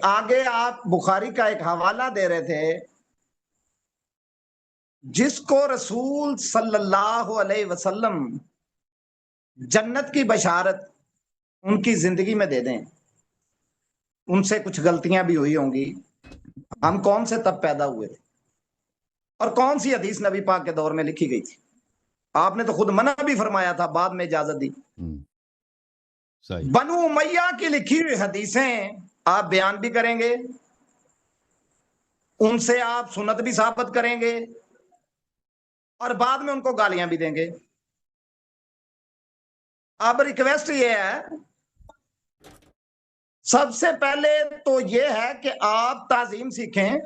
آگے آپ بخاری کا ایک حوالہ دے رہے تھے، جس کو رسول صلی اللہ علیہ وسلم جنت کی بشارت ان کی زندگی میں دے دیں، ان سے کچھ غلطیاں بھی ہوئی ہوں گی، ہم کون سے تب پیدا ہوئے تھے اور کون سی حدیث نبی پاک کے دور میں لکھی گئی تھی؟ آپ نے تو خود منع بھی فرمایا تھا، بعد میں اجازت دی۔ بنو امیہ کی لکھی ہوئی حدیثیں آپ بیان بھی کریں گے، ان سے آپ سنت بھی ثابت کریں گے اور بعد میں ان کو گالیاں بھی دیں گے۔ اب ریکویسٹ یہ ہے، سب سے پہلے تو یہ ہے کہ آپ تعظیم سیکھیں،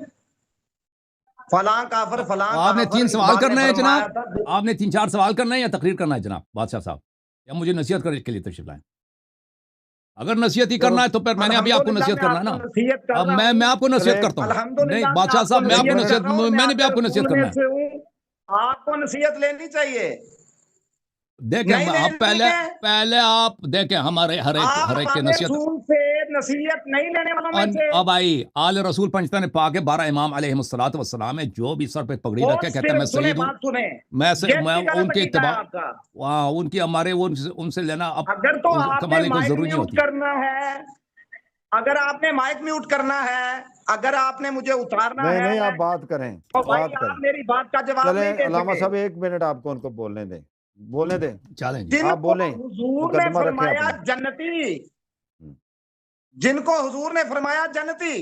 فلاں کافر فلاں آپ نے کافر 3 سوال اقبال کرنا نے ہے فرمایا جناب، تھا۔ آپ نے 3-4 سوال کرنا ہے یا تقریر کرنا ہے جناب بادشاہ صاحب، یا مجھے نصیحت کرنے کے لیے تشریف لائیں؟ اگر نصیحت ہی کرنا ہے تو پھر میں نے ابھی آپ کو نصیحت کرنا ہے نا، نصیحت کر اب رہا میں ہوں، آپ کو نصیحت کرتا ہوں۔ الحمدللہ نہیں بادشاہ صاحب، میں آپ کو نصیحت، کر رہا ہوں، میں نے بھی آپ کو نصیحت رسول کرنا میں ہے۔ سے ہوں، آپ کو نصیحت لینی چاہیے۔ دیکھیں نہیں آپ لینی ہے، پہلے آپ دیکھیں ہمارے ہر ایک آپ کے آل نصیحت، رسول سے نصیحت نہیں لینے والوں میں سے، اب آئی آل رسول پنجتن پاک ہے، 12 امام علیہ الصلوۃ والسلام ہے، جو بھی سر پہ پگڑی اور رکھے کہتا ہے میں صرف سنیں، سید ہوں، بات سنیں، میں یہ بھی ان غلط کے عقیدہ ہے اتباع، آپ کا۔ ان کی ہمارے ان سے لینا اب اگر تو آپ نے کمانے کو مائک ضروری نہیں میوٹ ہوتی۔ کرنا ہے، اگر آپ نے مائک میوٹ کرنا ہے، اگر آپ نے مجھے اتارنا نہیں ہے، آپ بات کریں، تو بھائی بات کریں۔ آپ میری بات کا جواب چلیں نہیں دے علامہ سکے۔ صاحب 1 منٹ آپ کو ان کو بولنے دیں، بولنے دیں، چلیں جی، جن آپ کو بولیں، حضور نے مقدمہ رکھیں فرمایا اپنا۔ جنتی، جن کو حضور نے فرمایا جنتی،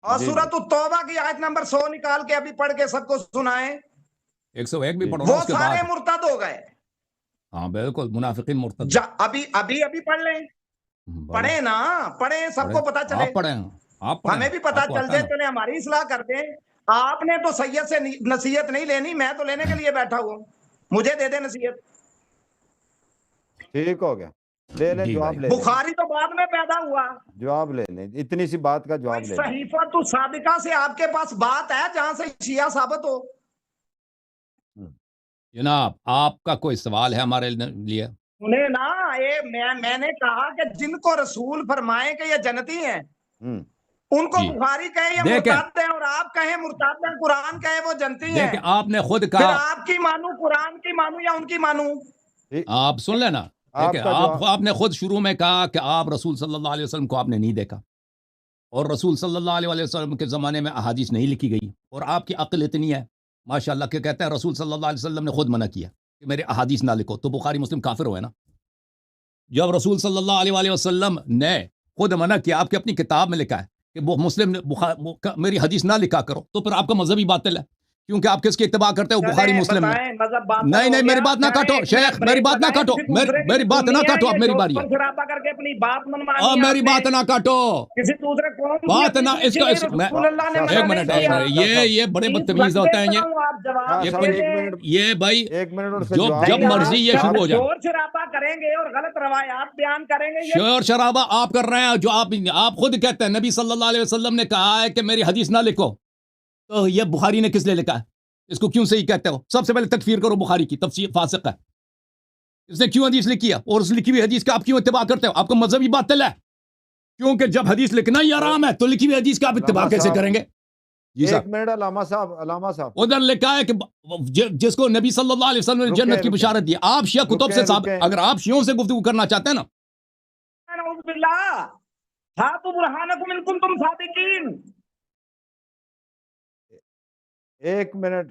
اور جی سورۃ التوبہ کی آیت نمبر 100 نکال کے ابھی پڑھ کے سب کو سنائیں، 101 بھی پڑھو نا وہ اس کے بعد۔ سارے مرتد ہو گئے۔ ہاں بالکل، منافقین مرتد ابھی پڑھ لیں، پڑھیں نا، پڑھیں، سب کو پتا چلے، آپ پڑھیں، آپ پڑھیں، ہمیں بھی پتا آپ کو چل آتا ہے جائے، نا۔ چلے ہماری اصلاح کر دیں۔ آپ نے تو سید سے نصیحت نہیں لینی، میں تو لینے کے لیے بیٹھا ہوں، مجھے دے دے نصیحت۔ ٹھیک ہو گیا، لے لیں، جی جواب بھائی، لے لیں، بخاری تو بعد میں پیدا ہوا، جواب لے لیں، اتنی سی بات کا جواب لے لیں۔ صحیفۃ السابقہ سے آپ کے پاس بات ہے جہاں سے شیعہ ثابت ہو؟ جناب آپ کا کوئی سوال ہے ہمارے لیے؟ انہیں نا، میں نے کہا کہ جن کو رسول فرمائے کہ یہ جنتی ہیں، ان کو بخاری کہے یہ مرتد ہیں، اور آپ کہیں مرتد ہیں، قرآن کہے وہ جنتی ہیں، دیکھیں آپ نے خود پھر کہا، آپ کی مانو، قرآن کی مانو یا ان کی مانو؟ آپ سن لینا، دیکھیں آپ کا جواب، آپ نے خود شروع میں کہا کہ آپ رسول صلی اللہ علیہ وسلم کو آپ نے نہیں دیکھا، اور رسول صلی اللہ علیہ وسلم کے زمانے میں احادیث نہیں لکھی گئی، اور آپ کی عقل اتنی ہے ماشاءاللہ کہ کہتے ہیں رسول صلی اللہ علیہ وسلم نے خود منع کیا کہ میرے احادیث نہ لکھو، تو بخاری مسلم کافر ہوئے نا؟ جب رسول صلی اللہ علیہ وسلم نے خود منع کیا، آپ کی اپنی کتاب میں لکھا ہے کہ وہ مسلم نے میری حدیث نہ لکھا کرو، تو پھر آپ کا مذہب ہی باطل ہے، کیونکہ آپ کس کی اتباع کرتے ہو؟ بخاری مسلم میں۔ نہیں میری بات نہ کاٹو شیخ، میری بات نہ کاٹو، میری بات نہ کاٹو، اب میری باری ہے، کر کے اپنی بات منوانی اب میری بات نہ کاٹو، کسی دوسرے قوم بات نہ اس کا رسول اللہ نے ایک منٹ، یہ بڑے بدتمیز ہوتے ہیں یہ بھائی، ایک منٹ ان سے جب مرضی یہ شروع ہو جائے، شور شرابہ کریں گے اور غلط روایات بیان کریں گے، شور شرابہ آپ کر رہے ہیں، جو آپ خود کہتے ہیں نبی صلی اللہ علیہ وسلم نے کہا ہے کہ میری حدیث نہ لکھو، تو یہ بخاری نے کس لیے لکھا ہے؟ اس کو کیوں صحیح کہتے ہو؟ سب سے پہلے تکفیر کرو بخاری کی، تفسیر فاسق ہے، اس نے کیوں حدیث لکھی ہے؟ اور اس لکھی ہوئی حدیث کا آپ کیوں اتباع کرتے ہو؟ آپ کو مذہبی باطل ہے، کیونکہ جب حدیث لکھنا ہی حرام ہے تو لکھی ہوئی حدیث کا آپ اتباع کیسے کریں گے؟ جی ایک صاحب، منٹ علامہ صاحب ادھر لکھا ہے کہ جس کو نبی صلی اللہ علیہ وسلم نے جنت کی بشارت دی، آپ شیعہ کتب سے ثابت، اگر آپ شیعوں سے گفتگو کرنا چاہتے ہیں نا، نعوذ باللہ، ہاتھو برہانکم ان کنتم صادقین۔ ایک منٹ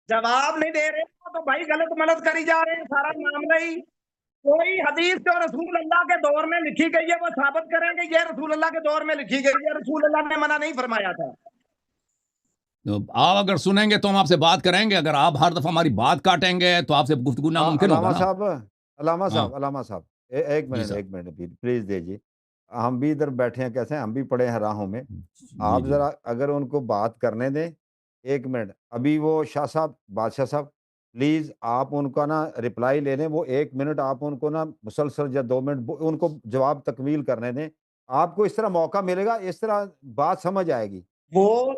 جواب نہیں دے رہے تو بھائی غلط ملت کری جا رہے ہیں، سارا معاملہ ہی کوئی حدیث جو رسول اللہ کے دور میں لکھی گئی ہے وہ ثابت کریں کہ یہ رسول اللہ کے دور میں لکھی گئی ہے، رسول اللہ نے منع نہیں فرمایا تھا۔ آپ اگر سنیں گے تو ہم آپ سے بات کریں گے، اگر آپ ہر دفعہ ہماری بات کاٹیں گے تو آپ سے گفتگو ناممکن ہوگا نا۔ علامہ صاحب ایک منٹ پلیز دیجیے، ہم بھی ادھر بیٹھے ہیں، کیسے ہم بھی پڑے ہیں راہوں میں، آپ ذرا اگر ان کو بات کرنے دیں 1 منٹ۔ ابھی وہ شاہ صاحب، بادشاہ صاحب پلیز آپ ان کا نا رپلائی لے لیں، وہ 1 منٹ آپ ان کو نا مسلسل یا 2 منٹ ان کو جواب تکمیل کرنے دیں، آپ کو اس طرح موقع ملے گا، اس طرح بات سمجھ آئے گی۔ وہ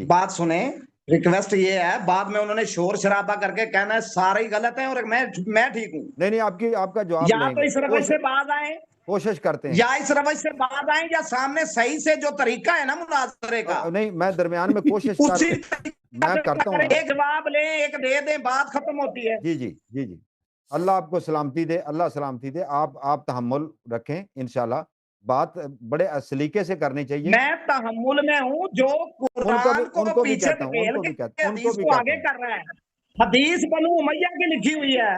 بات سنیں، ریکویسٹ یہ ہے، بعد میں انہوں نے شور شرابہ کر کے کہنا ہے سارے ہی غلط ہیں اور میں ٹھیک ہوں، نہیں آپ کا جواب یا لیں تو گے، اس روش سے باز آئیں، کوشش کرتے ہیں یا اس روش سے باز آئیں یا سامنے صحیح سے جو طریقہ ہے نا مناظرے کا نہیں میں درمیان میں کوشش اسی میں کرتا ہوں نا ایک جواب لیں ایک دے دیں بات ختم ہوتی ہے. جی جی جی جی اللہ آپ کو سلامتی دے, اللہ سلامتی دے. آپ تحمل رکھیں انشاءاللہ. بات بڑے سلیقے سے کرنی چاہیے. میں تحمل میں ہوں جو قرآن کو پیچھے دھکیل کے حدیث کو آگے کر رہا ہے. حدیث بنو امیہ کی لکھی ہوئی ہے,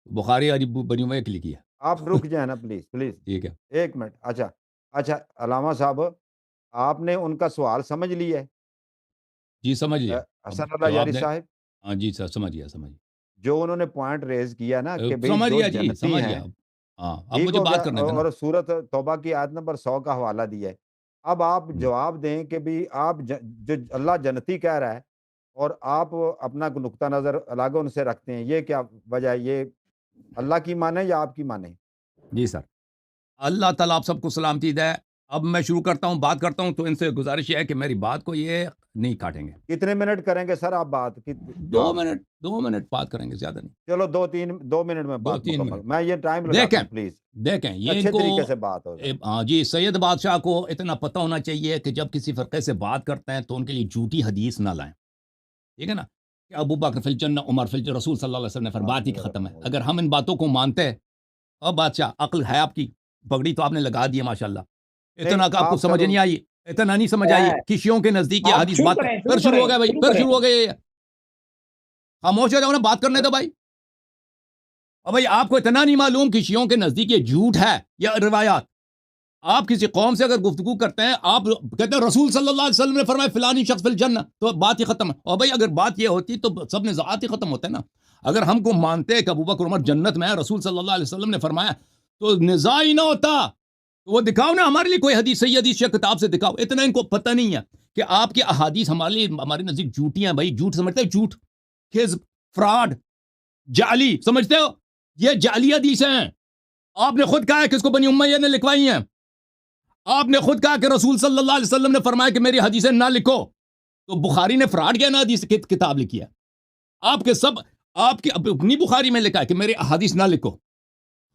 بخاری بنی امیہ کی لکھی ہے. آپ رک جائیں نا پلیز پلیز, ٹھیک ہے, ایک منٹ. اچھا علامہ صاحب آپ نے ان کا سوال سمجھ لیا ہے؟ جی سمجھ لیا. حسن اللہ یاری صاحب, ہاں جی سر سمجھ گیا. جو انہوں نے پوائنٹ ریز کیا نا کہ سمجھ جو گیا جی, جنتی سمجھ ہیں, گیا. ہاں اب ٹھیک مجھے ہو بات گیا, کرنے دیں نا. اور سورت توبہ کی آیت نمبر 100 کا حوالہ دیا ہے. اب آپ جواب دیں کہ بھی آپ جو اللہ جنتی کہہ رہا ہے اور آپ اپنا نقطہ نظر الگ ان سے رکھتے ہیں, یہ کیا وجہ ہے؟ یہ اللہ کی مانے یا آپ کی مانے؟ جی سر, اللہ تعالیٰ آپ سب کو سلامتی دے. اب میں شروع کرتا ہوں, بات کرتا ہوں, تو ان سے گزارش یہ ہے کہ میری بات کو یہ نہیں کاٹیں گے. کتنے منٹ کریں گے سر آپ بات؟ 2 منٹ بات کریں گے, زیادہ نہیں. چلو 2 منٹ میں بات 2-3 مکمل. منٹ. میں یہ ٹائم لگاتا ہوں پلیز, دیکھیں یہ اچھے ان کو طریقے سے بات ہو جائے. ہاں جی, سید بادشاہ کو اتنا پتہ ہونا چاہیے کہ جب کسی فرقے سے بات کرتے ہیں تو ان کے لیے جھوٹی حدیث نہ لائیں. ٹھیک ہے نا, کہ ابو بکر فی الجنہ, عمر فی الجنہ, رسول صلی اللہ علیہ وسلم نے فرمایا, بات ہی ختم ہے. اگر ہم ان باتوں کو مانتے ہیں, اور بادشاہ عقل ہے آپ کی, پگڑی تو آپ نے لگا دی ہے ماشاءاللہ, اتنا کہ آپ کو سمجھ نہیں آئی, اتنا نہیں سمجھ آئی کہ شیعوں کے نزدیک یہ حدیث بات. پھر شروع ہو گیا بھائی, پھر شروع ہو گئے. خاموش ہو جاؤ نا, بات کرنے دو بھائی. اور بھائی آپ کو اتنا نہیں معلوم کہ شیعوں کے نزدیک یہ جھوٹ ہے یا روایات؟ آپ کسی قوم سے اگر گفتگو کرتے ہیں, آپ کہتے ہیں رسول صلی اللہ علیہ وسلم نے فرمایا فلانی شخص فی الجنہ, تو بات ہی ختم ہے. اور بھائی اگر بات یہ ہوتی تو سب نے ذات ہی ختم ہوتے نا. اگر ہم کو مانتے کہ ابو بکر عمر جنت میں ہے, رسول صلی اللہ علیہ وسلم نے فرمایا, تو نزاع ہی نہ ہوتا. وہ دکھاؤ نا ہمارے لیے کوئی حدیث, صحیح حدیث یا کتاب سے دکھاؤ. اتنا ان کو پتہ نہیں ہے کہ آپ کی احادیث ہمارے لیے, ہمارے نزدیک جھوٹی ہیں. بھائی جھوٹ سمجھتے ہیں, جھوٹ, کذب, فراڈ, جعلی سمجھتے ہو؟ یہ جعلی حدیثیں ہیں. آپ نے خود کہا ہے کہ اس کو بنی امیہ نے لکھوائی ہیں. آپ نے خود کہا کہ رسول صلی اللہ علیہ وسلم نے فرمایا کہ میری حدیثیں نہ لکھو. تو بخاری نے فراڈ کیا نا, حدیث کتاب لکھی ہے. آپ کے سب, آپ کی اپنی بخاری میں لکھا ہے کہ میری احادیث نہ لکھو,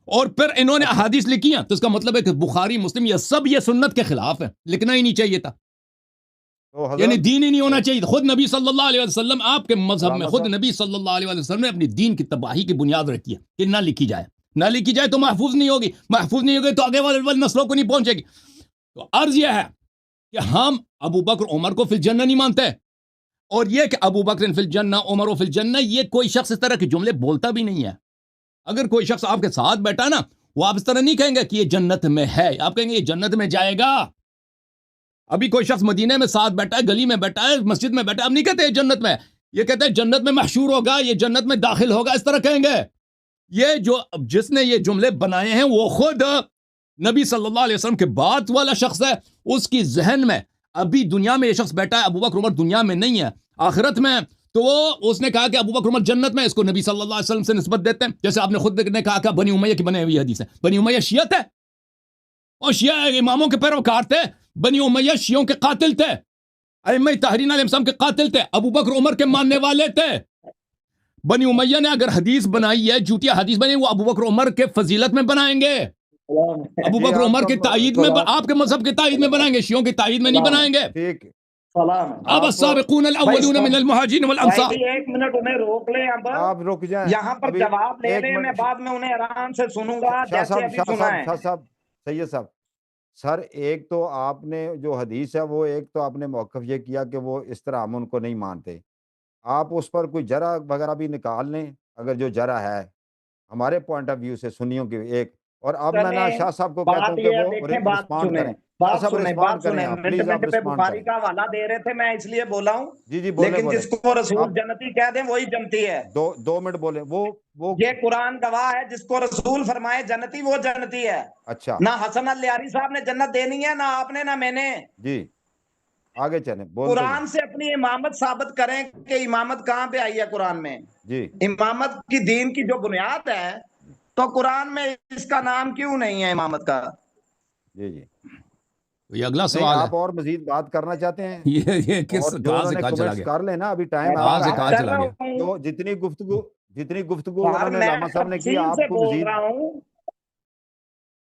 اور پھر انہوں نے احادیث لکھی ہیں. تو اس کا مطلب ہے کہ بخاری مسلم یہ سب یہ سنت کے خلاف ہے, لکھنا ہی نہیں چاہیے تھا. یعنی دین ہی نہیں ہونا چاہیے. خود نبی صلی اللہ علیہ وسلم, آپ کے مذہب میں خود نبی صلی اللہ علیہ وسلم نے اپنی دین کی تباہی کی بنیاد رکھی ہے کہ نہ لکھی جائے. نہ لکھی جائے تو محفوظ نہیں ہوگی, محفوظ نہیں ہوگی تو آگے والے نسلوں کو نہیں پہنچے گی. تو عرض یہ ہے کہ ہم ابو بکر عمر کو فی الجنہ نہیں مانتے, اور یہ کہ ابو بکر فی الجنہ عمر فی الجنہ, یہ کوئی شخص اس طرح کے جملے بولتا بھی نہیں ہے. اگر کوئی شخص آپ کے ساتھ بیٹھا نا, وہ آپ اس طرح نہیں کہیں گے کہ یہ جنت میں ہے, آپ کہیں گے یہ جنت میں جائے گا. ابھی کوئی شخص مدینے میں ساتھ بیٹھا ہے, گلی میں بیٹھا ہے, مسجد میں بیٹھا ہے, آپ نہیں کہتے یہ جنت میں, یہ کہتے ہیں جنت میں محشور ہوگا, یہ جنت میں داخل ہوگا, اس طرح کہیں گے. یہ جو جس نے یہ جملے بنائے ہیں وہ خود نبی صلی اللہ علیہ وسلم کے بعد والا شخص ہے. اس کی ذہن میں ابھی دنیا میں یہ شخص بیٹھا ہے, ابو بکر عمر دنیا میں نہیں ہے, آخرت میں. تو اس نے کہا کہ ابو بکر عمر جنت میں, اس کو نبی صلی اللہ علیہ وسلم سے نسبت دیتے ہیں. جیسے آپ نے خود نے کہا کہ بنی امیہ کی بنے ہوئی حدیث ہے. بنی امیہ شیعت ہے, اور شیعہ اماموں کے پیروکار تھے. بنی امیہ شیعوں کے قاتل تھے, ائمہ طاہرین علیہ السلام کے قاتل تھے, ابو بکر عمر کے ماننے والے تھے. بنی امیہ نے اگر حدیث بنائی ہے, جھوٹی حدیث بنائی, وہ ابو بکر عمر کے فضیلت میں بنائیں گے, ابو بکر عمر کے تائید میں, آپ کے مذہب کے تائید میں بنائیں گے, شیعوں کے تائید میں نہیں بنائیں گے. ٹھیک, اب السابقون الاولون من المہاجرین والانصار. ایک منٹ انہیں روک لیں, اب آپ رک جائیں, یہاں پر جواب لے لیں, میں بعد میں انہیں آرام سے سنوں گا جیسے ابھی سنا ہے. شاہ صاحب, سید صاحب, سر ایک تو آپ نے جو حدیث ہے وہ ایک تو آپ نے موقف یہ کیا کہ وہ اس طرح ہم ان کو نہیں مانتے. آپ اس پر کوئی جرح وغیرہ بھی نکال لیں اگر جو جرح ہے ہمارے پوائنٹ آف ویو سے سنیوں کی ایک. اور اب میں نا شاہ صاحب کو کہتا ہوں کہ وہ رسپانڈ کریں. بات سنیں, منٹ پہ بخاری کا حوالہ دے رہے تھے, میں اس لیے بولا ہوں. جی جی, لیکن جس کو رسول جنتی کہہ دیں وہی جنتی ہے. 2 منٹ بولیں. وہ یہ قرآن گواہ ہے, جس کو رسول فرمائے جنتی وہ جنتی ہے. اچھا, نہ حسن الیاری صاحب نے جنت دینی ہے, نہ آپ نے نہ میں نے. جی آگے چلیں. قرآن سے اپنی امامت ثابت کریں کہ امامت کہاں پہ آئی ہے قرآن میں. جی, امامت کی دین کی جو بنیاد ہے, تو قرآن میں اس کا نام کیوں نہیں ہے امامت کا؟ جی جی, یہ اگلا سوال ہے. آپ اور مزید بات کرنا چاہتے ہیں؟ یہ کس کہاں سے کہاں چلا گیا, کر لینا, ابھی ٹائم کہاں سے کہاں چلا گیا. تو جتنی گفتگو انہوں نے علامہ صاحب نے کی, آپ کو مزید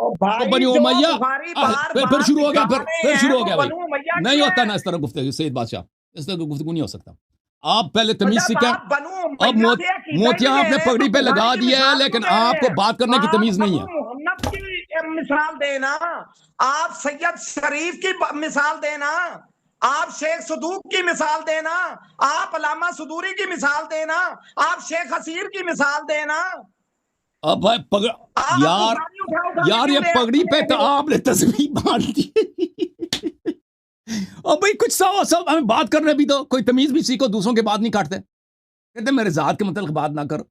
اور تو بھائی بنی جو امیہ بخاری بار پھر بار شروع ہو گیا، دکھا رہے پھر ہیں شروع ہو وہ گیا بھائی، بنو امیہ کی نہیں ہوتا ہے۔ نا اس طرح گفتگو سید بادشاہ، اس طرح گفتگو نہیں ہو سکتا۔ آپ پہلے تو تمیز جب سیکھیں۔ آپ بنو اب امیہ کے عقیدہ ہی موتیاں نہیں آپ لے نے رہے پگڑی تو پہ لگا بخاری کی دی ہے، مثال کیوں لیکن دے رہے آپ کو ہیں؟ بات کرنے کی آپ تمیز نہیں ابو ہے۔ محمد کی مثال دینا، آپ سید شریف کی مثال دینا، آپ شیخ صدوق کی مثال دینا، آپ علامہ صدوری کی مثال دینا، آپ شیخ حسیر کی مثال دینا، اب بھائی آپ یار بخاری اٹھا اٹھا کے یار کیوں یہ دے پگڑی پہ رہے تو ہو؟ آپ نے تصویر باندھ دی۔ اور بھائی کچھ سب ہمیں بات کرنے بھی دو، کوئی تمیز بھی سیکھو، دوسروں کے بات نہیں کاٹتے، کہتے میرے ذات کے متعلق بات نہ کر،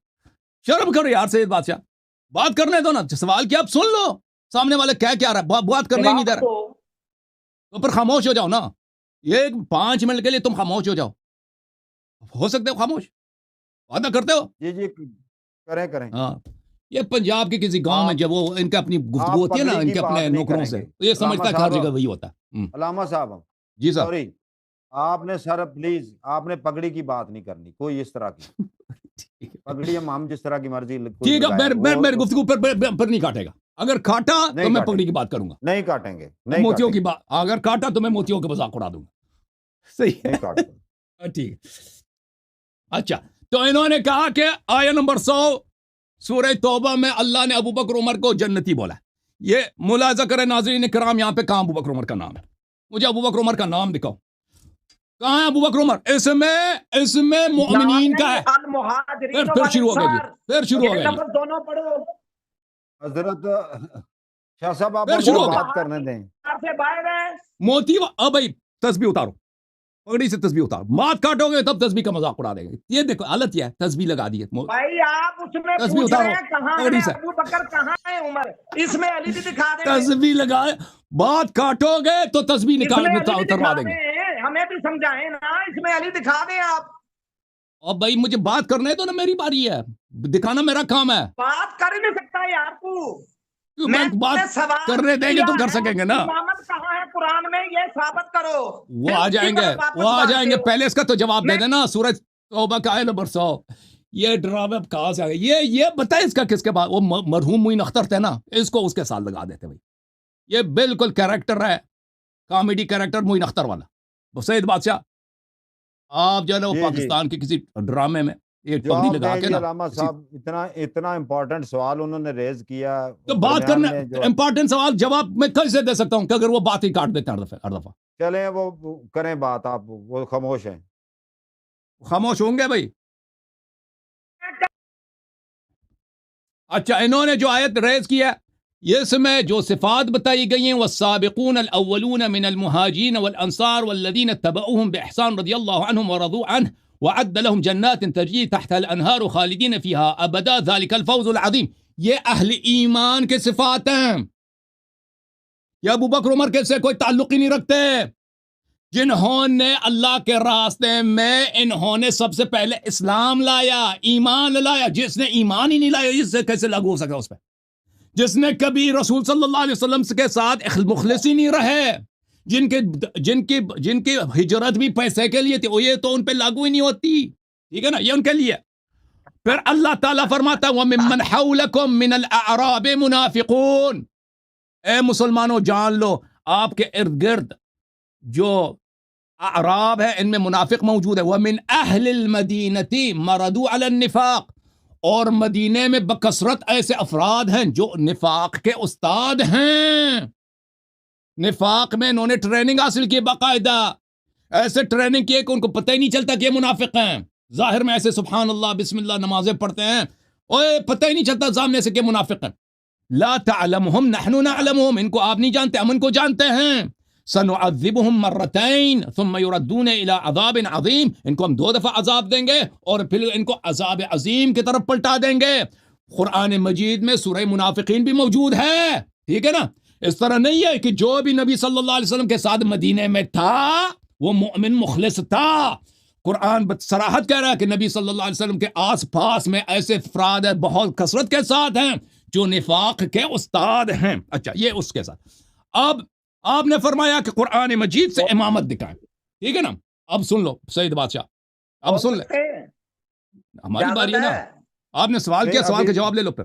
شرم کرو یار سید بادشاہ، بات کرنے دو نا، سوال کیا آپ سن لو، سامنے والے کیا رہا ہے، بات کرنے ہی نہیں دے رہا، تو پھر خاموش ہو جاؤ نا، یہ 5 منٹ کے لیے تم خاموش ہو جاؤ، ہو سکتے ہو خاموش، وعدہ کرتے ہو؟ جی جی کریں۔ ہاں، یہ پنجاب کے کسی گاؤں میں آپ جب وہ ان کا اپنی گفتگو آپ ہوتی ہے نا پگڑی ان کی کے اپنے بات نہیں نوکروں کریں سے، گے تو یہ علامہ سمجھتا ہے کہ ہر صاحب، جگہ وہی ہوتا ہے۔ علامہ صاحب جی سر، سوری، آپ نے سر پلیز آپ نے پگڑی کی بات نہیں کرنی، کوئی اس طرح کی پگڑی ہم جس طرح کی مرضی کوئی ٹھیک لگائے، ہے، میری وہ گفتگو پر نہیں کاٹے گا، اگر کاٹا تو نہیں میں کاٹیں پگڑی گے، کی بات کروں گا، نہیں کاٹیں گے، اور نہیں موتیوں کاٹیں کی گے، بات اگر کاٹا تو میں موتیوں کا مذاق اڑا دوں گا، صحیح نہیں کاٹیں گے۔ ہے، ٹھیک ہے۔ اچھا، تو انہوں نے کہا کہ آیہ نمبر 100 سورہ توبہ میں اللہ نے ابو بکر عمر کو جنتی بولا، یہ ملاحظہ کریں ناظرین کرام، یہاں پہ کہاں ابو بکر عمر کا نام ہے؟ مجھے ابو بکر عمر کا نام دکھاؤ، کہاں ہے ابو بکر عمر؟ اس میں نام مومنین کا نہیں، ہے، المہاجرین پھر شروع ہو گیا جی، والانصار، پھر شروع ہو یہ گیا جی، لفظ دونوں پڑھو، حضرت شاہ صاحب آپ پھر ان شروع کو وہ ہو گیا بات کہاں کرنے دیں۔ سے باہر ہے؟ موتی اب بھائی تسبیح اتارو، پگڑی سے تسبیح اتارو، بات کاٹو گے تب تسبیح کا مذاق اڑا دیں گے، یہ دیکھو حالت یہ ہے، تسبیح لگا دی ہے، بھائی آپ اس میں تسبیح پوچھ رہے اتارو ہیں کہاں پگڑی ہے سے، ابو بکر، کہاں ہے عمر، اس میں علی بھی دکھا دیں گے، تسبیح لگائے، بات کاٹو گے تو تسبیح اس میں علی بھی اتروا دکھا دیں گے۔ دیں، ہمیں بھی سمجھائیں نا، اس میں علی دکھا دیں آپ، اور بھائی مجھے بات کرنے تو نا، میری باری ہے، دکھانا میرا کام ہے، بات کر ہی نہیں سکتا یار تو، میں میں بات نے سوال کرنے دیں گے کیا تو کر ہے سکیں گے نا، امامت کہاں ہے قرآن میں، یہ ثابت کرو، وہ پھر آ اس کی جائیں گے، طرف وہ واپس آ جائیں بھاگتے گے، ہو، پہلے اس کا تو جواب دے میں دینا، سورج توبہ کا آیہ نمبر 100، یہ ڈرامے اب کہاں سے آ گئے، یہ بتائے اس کا کس کے بعد، وہ مرحوم معین اختر تھے نا، اس کو اس کے ساتھ لگا دیتے بھائی، یہ بالکل کیریکٹر ہے، کامیڈی کیریکٹر معین اختر والا، وہ سید بادشاہ، آپ جو ہے نا وہ جی جی، پاکستان کے کسی ڈرامے میں ایک پگڑی جواب لگا دیں کے جی نا علامہ کسی، صاحب، اتنا امپورٹنٹ سوال انہوں نے ریز کیا، تو بات درمیان کرنا میں جو امپورٹنٹ سوال جواب میں کیسے دے سکتا ہوں کہ اگر وہ بات ہی کاٹ دیتے ہیں ہر دفعہ، چلیں وہ کریں بات، آپ وہ خاموش ہیں۔ خاموش ہوں گے بھائی؟ اچھا، انہوں نے جو آیت ریز کی ہے، اس میں جو صفات بتائی گئی ہیں، والسابقون الاولون من المہاجرین والانصار والذین اتبعوهم باحسان رضی اللہ عنہم ورضوا عنہ وعد لهم جنات تجری تحت الانہار خالدین فیها ابدا ذلك الفوز العظیم، یہ اہل ایمان کے صفات ہیں، یہ ابو بکر عمر کے سے کوئی تعلق ہی نہیں رکھتے، جنہوں نے اللہ کے راستے میں انہوں نے سب سے پہلے اسلام لایا، ایمان لایا، جس نے ایمان ہی نہیں لایا اس سے کیسے لاگو ہو سکا اس پہ، جس نے کبھی رسول صلی اللہ علیہ وسلم کے ساتھ مخلص ہی نہیں رہے، جن کی ہجرت بھی پیسے کے لیے تھی، یہ تو ان پہ لاگو ہی نہیں ہوتی، ٹھیک ہے نا، یہ ان کے لیے، پھر اللہ تعالیٰ فرماتا وَمِمَّنْ حَوْلَكُمْ مِنَ الْأَعْرَابِ مُنَافِقُونَ، اے مسلمانوں جان لو آپ کے ارد گرد جو اعراب ہے ان میں منافق موجود ہے، وَمِنْ أَهْلِ الْمَدِينَةِ مَرَدُوا عَلَى النِّفَاقِ، اور مدینے میں بکثرت ایسے افراد ہیں جو نفاق کے استاد ہیں، نفاق میں انہوں نے ٹریننگ حاصل کی باقاعدہ، ایسے ٹریننگ کی کہ ان کو پتہ ہی نہیں چلتا کہ یہ منافق ہیں، ظاہر میں ایسے سبحان اللہ بسم اللہ نمازیں پڑھتے ہیں، اوے پتہ ہی نہیں چلتا سامنے سے کہ منافق ہیں، لا تعلمهم نحن نعلمهم، ان کو آپ نہیں جانتے ہم ان کو جانتے ہیں، سنعذبهم مرتين ثم يردون الى عذاب عظیم، ان کو ہم 2 دفعہ عذاب دیں گے اور پھر ان کو عذاب عظیم کی طرف پلٹا دیں گے، قرآن مجید میں سورہ منافقین بھی موجود ہے، ٹھیک ہے نا، اس طرح نہیں ہے کہ جو بھی نبی صلی اللہ علیہ وسلم کے ساتھ مدینے میں تھا وہ مؤمن مخلص تھا، قرآن صراحت کہہ رہا ہے کہ نبی صلی اللہ علیہ وسلم کے آس پاس میں ایسے افراد ہیں بہت کثرت کے ساتھ ہیں جو نفاق کے استاد ہیں، اچھا یہ اس کے ساتھ، اب آپ نے فرمایا کہ قرآن مجید سے امامت دکھائیں، ٹھیک ہے نا، اب سن لو سید بادشاہ، اب سن لے، ہماری باری ہے نا، آپ نے سوال کیا، نہیں سوال ابھی کا جواب لے لو پھر،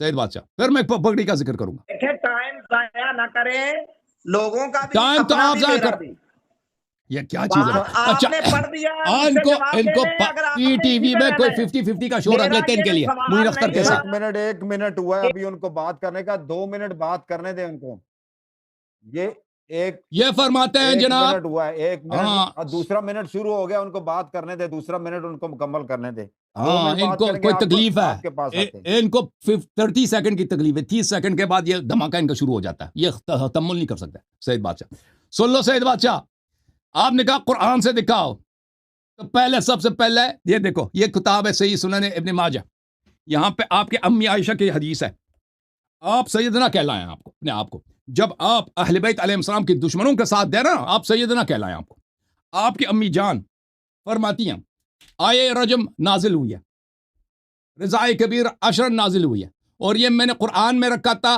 سید بادشاہ, پھر میں پگڑی کا ذکر کروں گا. دیکھیں ٹائم ضائع نہ کریں, لوگوں کا بھی ٹائم تو اپنا آپ بھی ضائع میرا کر, بھی. یہ کیا چیز ہے. بات اچھا, آپ نے پڑھ دیا, مجھ ان سے کو جواب ان دے کو لیں اگر آپ پی نے ٹی اسی وی پہ میں کوئی رہنا ہے. 50-50 کا شو رکھ میرا لیتے ہیں ان یہ کے لیے, سوال معین اختر نہیں کیسے. تھا. ایک منٹ ہوا ہے ابھی ان کو بات کرنے کا, 2 منٹ بات کرنے دیں ان کو. یہ ایک یہ فرماتے ہیں ایک جناب, منٹ ہوا ہے, 1 منٹ, ہاں اور دوسرا منٹ شروع ہو گیا, ان کو بات کرنے دے, دوسرا منٹ ان کو مکمل کرنے دے. 2 ہاں, منٹ ان بات کو کریں گے, کوئی تکلیف آپ کے پاس ہے, آتے ہیں. ان کو 30 سیکنڈ کی تکلیف ہے, 30 سیکنڈ کے بعد یہ دھماکہ ان کا شروع ہو جاتا ہے, یہ تحمل نہیں کر سکتا. سید بادشاہ سن لو, سید بادشاہ آپ نے کہا قرآن سے دکھاؤ, تو پہلے سب سے پہلے یہ دیکھو, یہ کتاب ہے صحیح سنن ابن ماجہ, یہاں پہ آپ کے امی عائشہ کی حدیث ہے, آپ سیدنا کہلائیں آپ کو, اپنے آپ کو, جب آپ اہل بیت علیہ السلام کی دشمنوں کے ساتھ دے رہے نا, آپ سیدنا کہلائیں آپ کو. آپ کی امی جان فرماتی ہیں آیے رجم نازل ہوئی ہے, رضائے کبیر عشر نازل ہوئی ہے, اور یہ میں نے قرآن میں رکھا تھا,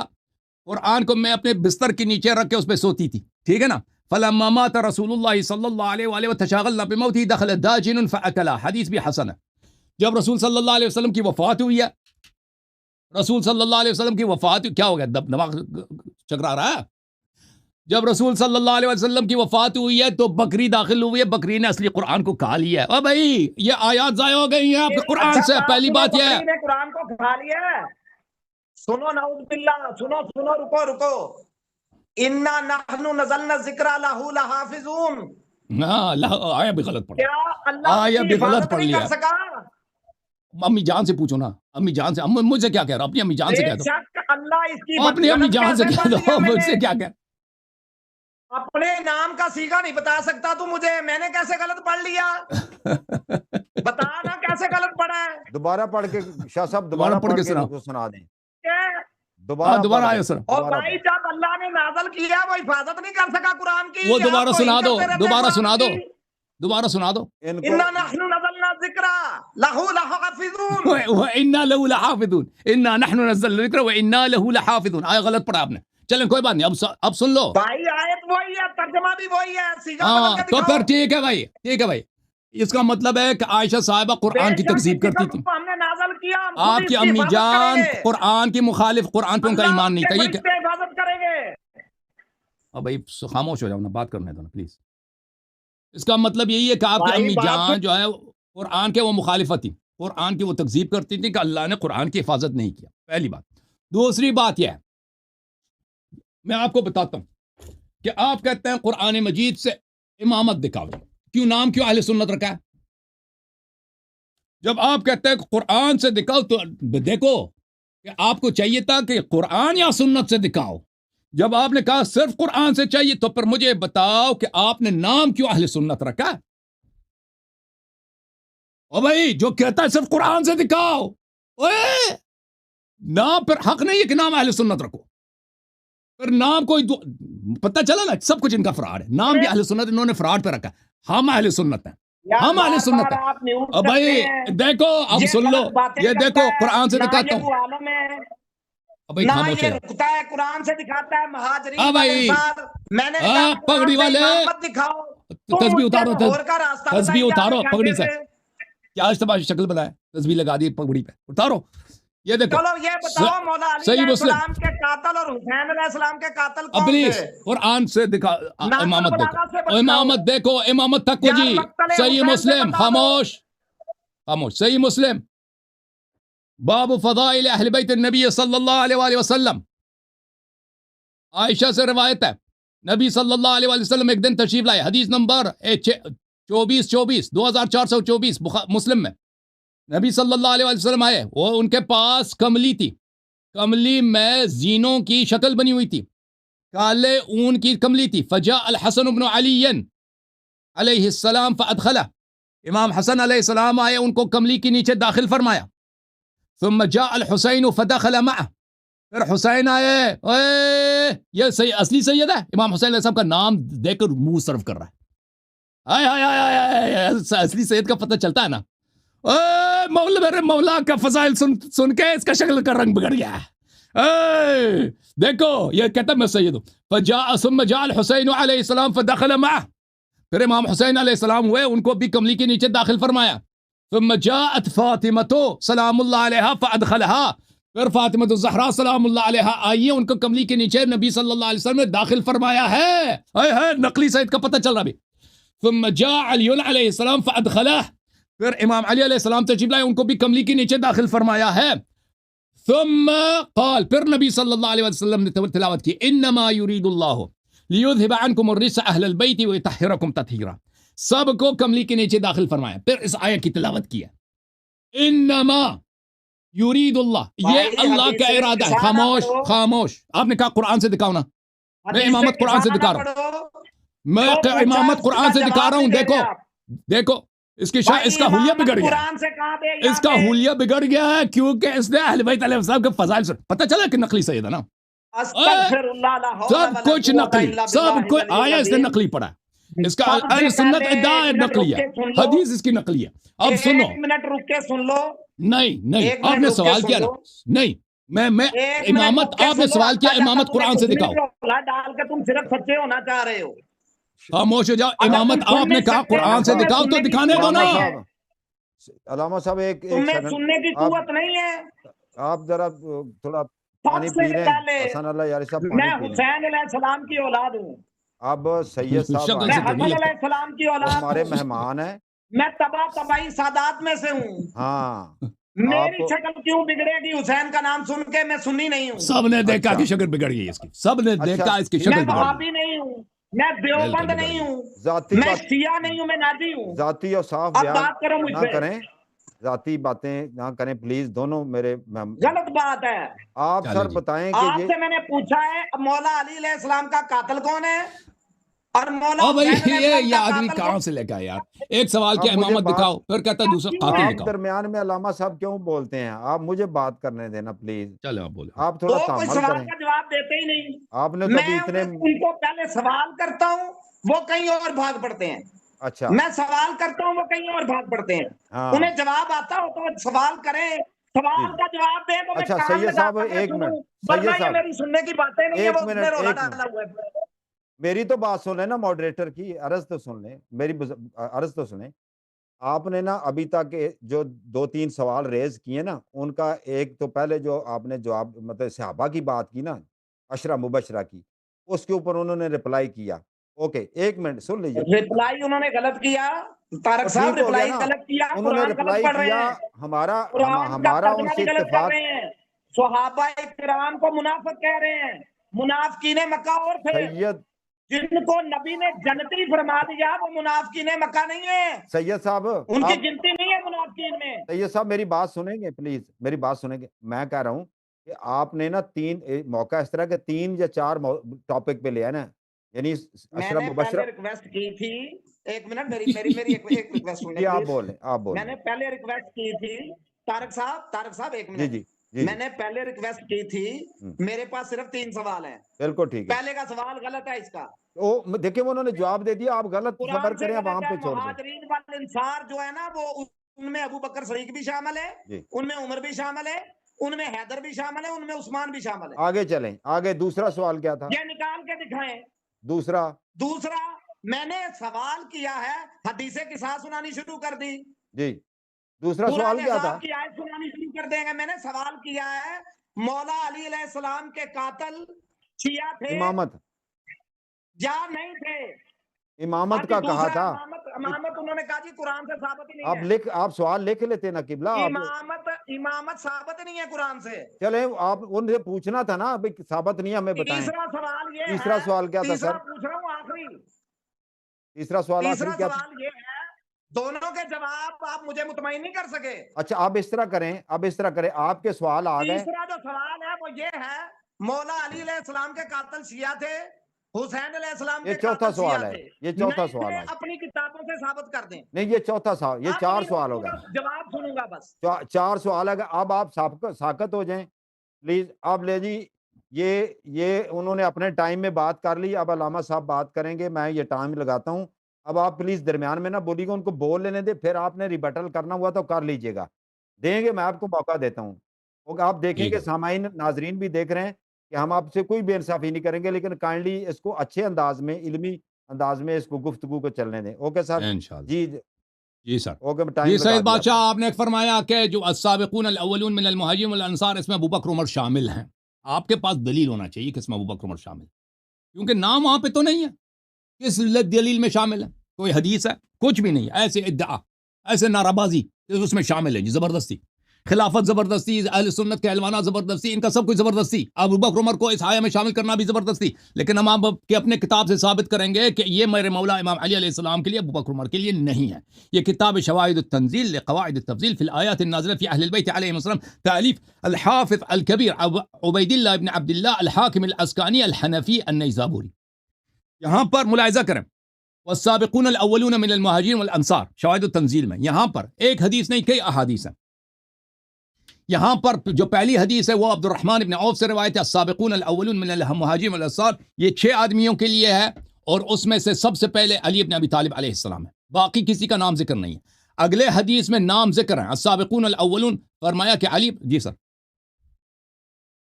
قرآن کو میں اپنے بستر کے نیچے رکھ کے اس پہ سوتی تھی, ٹھیک ہے نا. فلما مات رسول اللہ صلی اللہ علیہ وآلہ وتشاغلنا بموته دخل داجن فاکلا, حدیث بھی حسن ہے. جب رسول صلی اللہ علیہ وسلم کی وفات ہوئی ہے, رسول صلی اللہ علیہ وسلم کی وفات, کیا ہو گیا, دماغ چکرا رہا ہے. جب رسول صلی اللہ علیہ وسلم کی وفات ہوئی ہے تو بکری داخل ہوئی ہے, بکری نے اصلی قرآن کو کھا لیا ہے. او بھائی یہ آیات ضائع ہو گئی ہیں آپ کے قرآن سے, پہلی بات یہ ہے. بکری نے قرآن کو کھا لیا ہے. سنو نعوذ باللہ, سنو سنو, رکو رکو. انا نحن نزلنا الذکر لہ لحافظون, ہاں, آیا بھی غلط پڑھا, کیا اللہ آیا کی بھی غلط حفاظت پڑھ نہیں لیا. کر سکا؟ امی جان سے پوچھو نا, امی جان سے, مجھ سے کیا کہہ رہا, اپنی امی جان سے بے کہہ دو, شک اللہ اس کی اپنی امی غلط جان سے کیسے کہہ پڑھ دو, لیا میں مجھ نے؟ سے کیا کہہ. اپنے نام کا سیگا نہیں بتا سکتا تو مجھے, میں نے کیسے غلط پڑھ لیا؟ بتا نا کیسے غلط پڑھا ہے. دوبارہ پڑھ کے شاہ صاحب, دوبارہ پڑھ کے ان کو سنا دیں. دوبارہ آئے سر, اور بھائی جب اللہ نے نازل کیا وہ حفاظت نہیں کر سکا قرآن کی, وہ دوبارہ آپ تو سنا ہی دو, کرتے رہتے دوبارہ قرآن سنا دو, کی. دوبارہ سنا دو. انا نحن نزلنا الذکر لہ لحافظون, وَإِنَّا لَهُ لَحَافِظُونَ, إِنَّا نَحْنُ نَزَّلْنَا الذِّكْرَ وَإِنَّا لَهُ لَحَافِظُونَ. آیا غلط پڑھا آپ نے, چلیں کوئی بات نہیں, اب سن لو. بھائی آیت وہی ہے, ترجمہ بھی وہی ہے, سیگا ہاں بدل کے تو پھر دکھاؤ. ٹھیک ہے بھائی, ٹھیک ہے بھائی, اس کا مطلب ہے کہ عائشہ صاحبہ بے قرآن کی شک تکذیب اسی کرتی کو تھی, ہم نے نازل کیا, ہم خود آپ اس کی کی امی حفاظت کریں جان گے. قرآن کی مخالف, قرآن پہ ان کا اللہ ایمان نہیں کے تھا. یہ فرشتے حفاظت کریں گے. اب بھائی خاموش ہو جاؤ نا, بات کرنے دو نا پلیز. اس کا مطلب یہی ہے کہ آپ کی بھائی امی بات جان جو ہے قرآن کے وہ مخالفت تھی, قرآن کی وہ تکذیب کرتی تھی کہ اللہ نے قرآن کی حفاظت نہیں کیا, پہلی بات. دوسری بات یہ ہے, میں آپ کو بتاتا ہوں کہ آپ کہتے ہیں قرآن مجید سے امامت دکھاؤ, کیوں نام کیوں اہل سنت رکھا ہے؟ جب آپ کہتے ہیں کہ قرآن سے دکھاؤ تو دیکھو کہ آپ کو چاہیے تھا کہ قرآن یا سنت سے دکھاؤ. جب آپ نے کہا صرف قرآن سے چاہیے تو پھر مجھے بتاؤ کہ آپ نے نام کیوں اہل سنت رکھا؟ او بھائی جو کہتا ہے صرف قرآن سے دکھاؤ, اوے نام پر حق نہیں ہے کہ نام اہل سنت رکھو. پھر نام کوئی پتہ چلا نا, سب کچھ ان کا فراڈ ہے. نام بھی اہل سنت انہوں نے فراڈ پہ رکھا. ہم اہل سنت ہیں, ہم اہل سنت ہیں. اب بھائی دیکھو, اب سن لو, یہ دیکھو قرآن سے دکھاتا ہوں. اب بھائی خاموش ہے, قرآن سے دکھاتا ہے مہاجرین اب بھائی میں نے پگڑی والے دکھاؤ, تسبیح اتارو, راستہ تسبیح اتارو پگڑی سے, کیا اشتباہ شکل بنائے, تسبیح لگا دی پگڑی پہ, اتارو. یہ دیکھو چلو یہ بتاؤ مولا علی صحیح علیہ مسلم, السلام کے قاتل اور حسین علیہ السلام کے قاتل کون پلیز تھے؟ قرآن سے دکھا, امامت بلاغہ سے دیکھو, بتاؤ. امامت دیکھو, امامت تک کو جی. صحیح مسلم, خاموش خاموش, صحیح مسلم باب فضائل اہل بیت النبی صلی اللہ علیہ وآلہ وسلم. عائشہ سے روایت ہے, نبی صلی اللہ علیہ وآلہ وسلم ایک دن تشریف لائے, حدیث نمبر 2424 مسلم میں. نبی صلی اللہ علیہ وآلہ وسلم آئے, وہ ان کے پاس کملی تھی, کملی میں زینوں کی شکل بنی ہوئی تھی, کالے اون کی کملی تھی. فجاء الحسن بن علی علیہ السلام فادخلہ, امام حسن علیہ السلام آئے, ان کو کملی کے نیچے داخل فرمایا. ثم جاء الحسین فدخل معه, پھر حسین آئے, یہ اصلی سید ہے, امام حسین علیہ السلام کا نام دے کر منہ صرف کر رہا ہے. اصلی سید کا پتہ چلتا ہے نا. مولا میرے مولا کا فضائل سن کے اس کا شکل کا رنگ بگڑ گیا ہے. دیکھو یہ کہتا میں سید ہوں. فجاء ثم جاء الحسین علیہ السلام فدخل معه, پھر امام حسین علیہ السلام ہوئے, ان کو بھی کملی کے نیچے داخل فرمایا. ثم جاءت فاطمہ سلام اللہ علیہا فادخلها, پھر فاطمہ الزہرا سلام اللہ علیہا آئی, ان کو کملی کے نیچے نبی صلی اللہ علیہ وسلم نے داخل فرمایا ہے. نقلی سید کا پتہ چل رہا بھی. ثم جاء علی علیہ السلام فادخلہ, پھر امام علی علیہ السلام تشریف لائے, ان کو بھی کملی کے نیچے داخل فرمایا ہے. ثم قال, پھر نبی صلی اللہ علیہ وسلم نے تلاوت کی, انما یرید اللہ لیذهب عنکم الرجس اہل البیت ویطہرکم تطہیرا. سب کو کملی کے نیچے داخل فرمایا. پھر اس آیت کی تلاوت کی ہے, انما یرید اللہ, یہ اللہ کا ارادہ ہے. خاموش خاموش, آپ نے کہا قرآن سے دکھاؤ نا. میں امامت قرآن سے دکھا رہا ہوں, میں امامت قرآن سے دکھا رہا ہوں. دیکھو دیکھو اس کی اس کا حلیہ بگڑ گیا, اس کا حلیہ بگڑ گیا ہے کیونکہ اس نے اہل بیت علیہ السلام کے فضائل سے پتہ چلا کہ نقلی سید ہے نا. سب کچھ نقلی, سب کچھ آیا اس نے نقلی پڑھا. اس کا اہل سنت ادعا ہے نقلی ہے, حدیث اس کی نقلی ہے. اب سنو, ایک منٹ رک کے سن لو. نہیں آپ نے سوال کیا نا, نہیں میں امامت, آپ نے سوال کیا امامت قرآن سے دکھاؤ. ڈال کے تم صرف سچے ہونا چاہ رہے ہو. خاموش ہو جاؤ. امامت آپ نے کہا قرآن سے دکھاؤ تو دکھانے دو نا. علامہ صاحب ایک تمہیں سننے کی قوت نہیں ہے. آپ ذرا تھوڑا پانی پی لیں. حسن اللہ یاری صاحب میں حسین علیہ السلام کی اولاد ہوں. اب سید صاحب میں حسن علیہ السلام کی اولاد ہوں, ہمارے مہمان ہیں. میں تباہی سادات میں سے ہوں. ہاں میری شکل کیوں بگڑے گی حسین کا نام سن کے؟ میں سنی نہیں ہوں. سب نے دیکھا کہ شکل بگڑ گئی اس کی, سب نے دیکھا اس کی شکل میں بگڑ گئی. وہابی نہیں ہوں, میں دیوبند نہیں ہوں, میں شیعہ نہیں ہوں, میں ناجی ہوں. ذاتی اور صاف بیان نہ کریں, ذاتی باتیں نہ کریں پلیز. دونوں میرے غلط بات ہے. آپ سر بتائیں کہ آپ سے میں نے پوچھا ہے مولا علی علیہ السلام کا قاتل کون ہے, اور مولا یہ آدمی کہاں سے لے کے آیا یار. ایک سوال کیا امامت دکھاؤ, پھر کہتا ہے دوسرا قاتل دکھاؤ. درمیان میں علامہ صاحب کیوں بولتے ہیں؟ آپ مجھے بات کرنے دینا پلیز. چلو آپ بولیں. آپ تھوڑا تحمل سوال کریں. کا جواب دیتے ہی نہیں. آپ نے میں کبھی اتنے ان کو پہلے سوال کرتا ہوں, وہ کہیں اور بھاگ پڑتے ہیں. اچھا میں سوال کرتا ہوں, وہ کہیں اور بھاگ پڑتے ہیں. انہیں جواب آتا ہو تو سوال کریں, سوال کا جواب دیں تو میں اچھا کام سید صاحب ایک منٹ, سید صاحب میری سننے کی باتیں نہیں ہیں, وہ اس میں رولا ڈالا ہوا ہے. میری تو بات سن لیں نا, ماڈریٹر کی عرض تو سن لیں, میری عرض تو سنیں. آپ نے نا ابھی تک جو 2-3 سوال ریز کیے نا, ان کا ایک تو پہلے جو آپ نے جواب مطلب صحابہ کی بات کی نا, عشرہ مبشرہ کی, اس کے اوپر انہوں نے رپلائی کیا. اوکے ایک منٹ سن لیجیے. رپلائی انہوں نے غلط کیا, طارق صاحب رپلائی غلط کیا, انہوں نے رپلائی کیا. ہمارا ان سے اتفاق. صحابہ کرام کو منافق کہہ رہے ہیں, منافقین مکہ اور تھے. سید جن کو نبی نے جنتی فرما دیا وہ منافقین مکہ نہیں ہے. سید صاحب ان کی گنتی نہیں ہے منافقین میں. سید صاحب میری بات سنیں گے پلیز, میری بات سنیں گے. میں کہہ رہا ہوں کہ آپ نے نا 3 موقع اس طرح کے 3 یا 4 ٹاپک پہ لیا نا, یعنی میں نے پہلے ریکویسٹ کی تھی, ایک منٹ میری ایک ریکویسٹ سنیں. آپ بولیں, آپ بولیں. میں نے پہلے ریکویسٹ کی تھی, طارق صاحب ایک منٹ. جی میں نے پہلے ریکویسٹ کی تھی, میرے پاس صرف 3 سوال ہیں. بالکل ٹھیک ہے. پہلے کا سوال غلط ہے, اس کا دیکھیں انہوں نے جواب دے دیا, آپ غلط صبر کریں, وہاں پہ چھوڑ دیں. مہاجرین والانصار جو ہے نا, وہ ان میں ابو بکر صدیق بھی شامل ہے, ان میں عمر بھی شامل ہے, ان میں حیدر بھی شامل ہے, ان میں عثمان بھی شامل ہے. آگے چلیں, آگے دوسرا سوال کیا تھا؟ یہ نکال کے دکھائیں. دوسرا میں نے سوال کیا ہے, حدیث قصاص سنانی شروع کر دی. جی دوسرا سوال کیا تھا؟ کی آیت سنانی شروع کر دیں گے. میں نے سوال کیا ہے, مولا علی علیہ السلام کے قاتل شیعہ تھے امامت یا نہیں تھے؟ امامت کا کہا تھا. امامت انہوں نے کہا جی قرآن سے ثابت ہی نہیں ہے. آپ سوال لکھ لیتے نا قبلہ. امامت ثابت نہیں ہے قرآن سے. چلیں آپ ان سے پوچھنا تھا نا, ابھی ثابت نہیں ہمیں بتائیں. تیسرا سوال یہ ہے, تیسرا سوال کیا تھا سر؟ پوچھ رہا ہوں آخری. تیسرا سوال یہ ہے, دونوں کے جواب آپ مجھے مطمئن نہیں کر سکے. اچھا اب اس طرح کریں, آپ کے سوال آ گئے. تیسرا جو سوال ہے وہ یہ ہے, مولا علی علیہ السلام کے قاتل شیعہ تھے, حسین علیہ السلام کے چوتھا سوال ہے. یہ چوتھا سوال ہے, اپنی کتابوں سے ثابت کر دیں. نہیں یہ چوتھا سوال, یہ 4 سوال ہو گئے. جواب سنوں گا بس. 4 سوال ہے. اب آپ ساکت ہو جائیں پلیز. اب لے جی, یہ انہوں نے اپنے ٹائم میں بات کر لی, اب علامہ صاحب بات کریں گے, میں یہ ٹائم لگاتا ہوں. اب آپ پلیز درمیان میں نہ بولیے گا, ان کو بول لینے دے, پھر آپ نے ریبٹل کرنا ہوا تو کر لیجئے گا, دیں گے, میں آپ کو موقع دیتا ہوں. آپ دیکھیں ٹھیک کہ ہے سامعین ناظرین بھی دیکھ رہے ہیں کہ ہم آپ سے کوئی بے انصافی نہیں کریں گے، لیکن کائنڈلی اس کو اچھے انداز میں، علمی انداز میں اس کو گفتگو کو چلنے دیں. اوکے سر انشاءاللہ. جی. جی سر. اوکے جی ٹائم لگا سید دیا آپ بادشاہ، نے. آپ نے فرمایا کہ جو السابقون الاولون من المہاجرین والانصار، اس میں ابوبکر عمر شامل ہیں. آپ کے پاس دلیل ہونا چاہیے کہ اس میں ابوبکر عمر شامل ہے، کیونکہ نام وہاں پہ تو نہیں ہے. کس دلیل میں شامل ہے؟ کوئی حدیث ہے؟ کچھ بھی نہیں. ایسے ادعا، ایسے نعرہ بازی اس میں شامل ہے جی. زبردستی خلافت، زبردستی اہل سنت کے اہلوانہ، زبردستی ان کا سب کچھ زبردستی. ابوبکر عمر کو اس آیہ میں شامل کرنا بھی زبردستی. لیکن ہم آپ کے اپنے کتاب سے ثابت کریں گے کہ یہ میرے مولا امام علی علیہ السلام کے لیے، ابوبکر عمر کے لیے نہیں ہے. یہ کتاب شواہد التنزیل لقواعد التفضیل فی الآیات النازلہ فی اہل البیت علیہم السلام، تالیف الحافظ الکبیر عبید اللہ ابن عبد اللہ الحاکم الاسکانی الحنفی النیسابوری. یہاں پر ملاحظہ کریں، والسابقون الاولون من المہاجرین والانصار، شواہد التنزیل میں یہاں پر ایک حدیث نہیں، کئی احادیث ہیں. یہاں پر جو پہلی حدیث ہے وہ عبد الرحمن ابن عوف سے روایت ہے، السابقون الاولون من المہاجرین والانصار. یہ 6 آدمیوں کے لیے ہے، اور اس میں سے سب سے پہلے علی ابن ابی طالب علیہ السلام ہے. باقی کسی کا نام ذکر نہیں ہے. اگلے حدیث میں نام ذکر ہے، السابقون الاولون، فرمایا کہ علی. جی سر.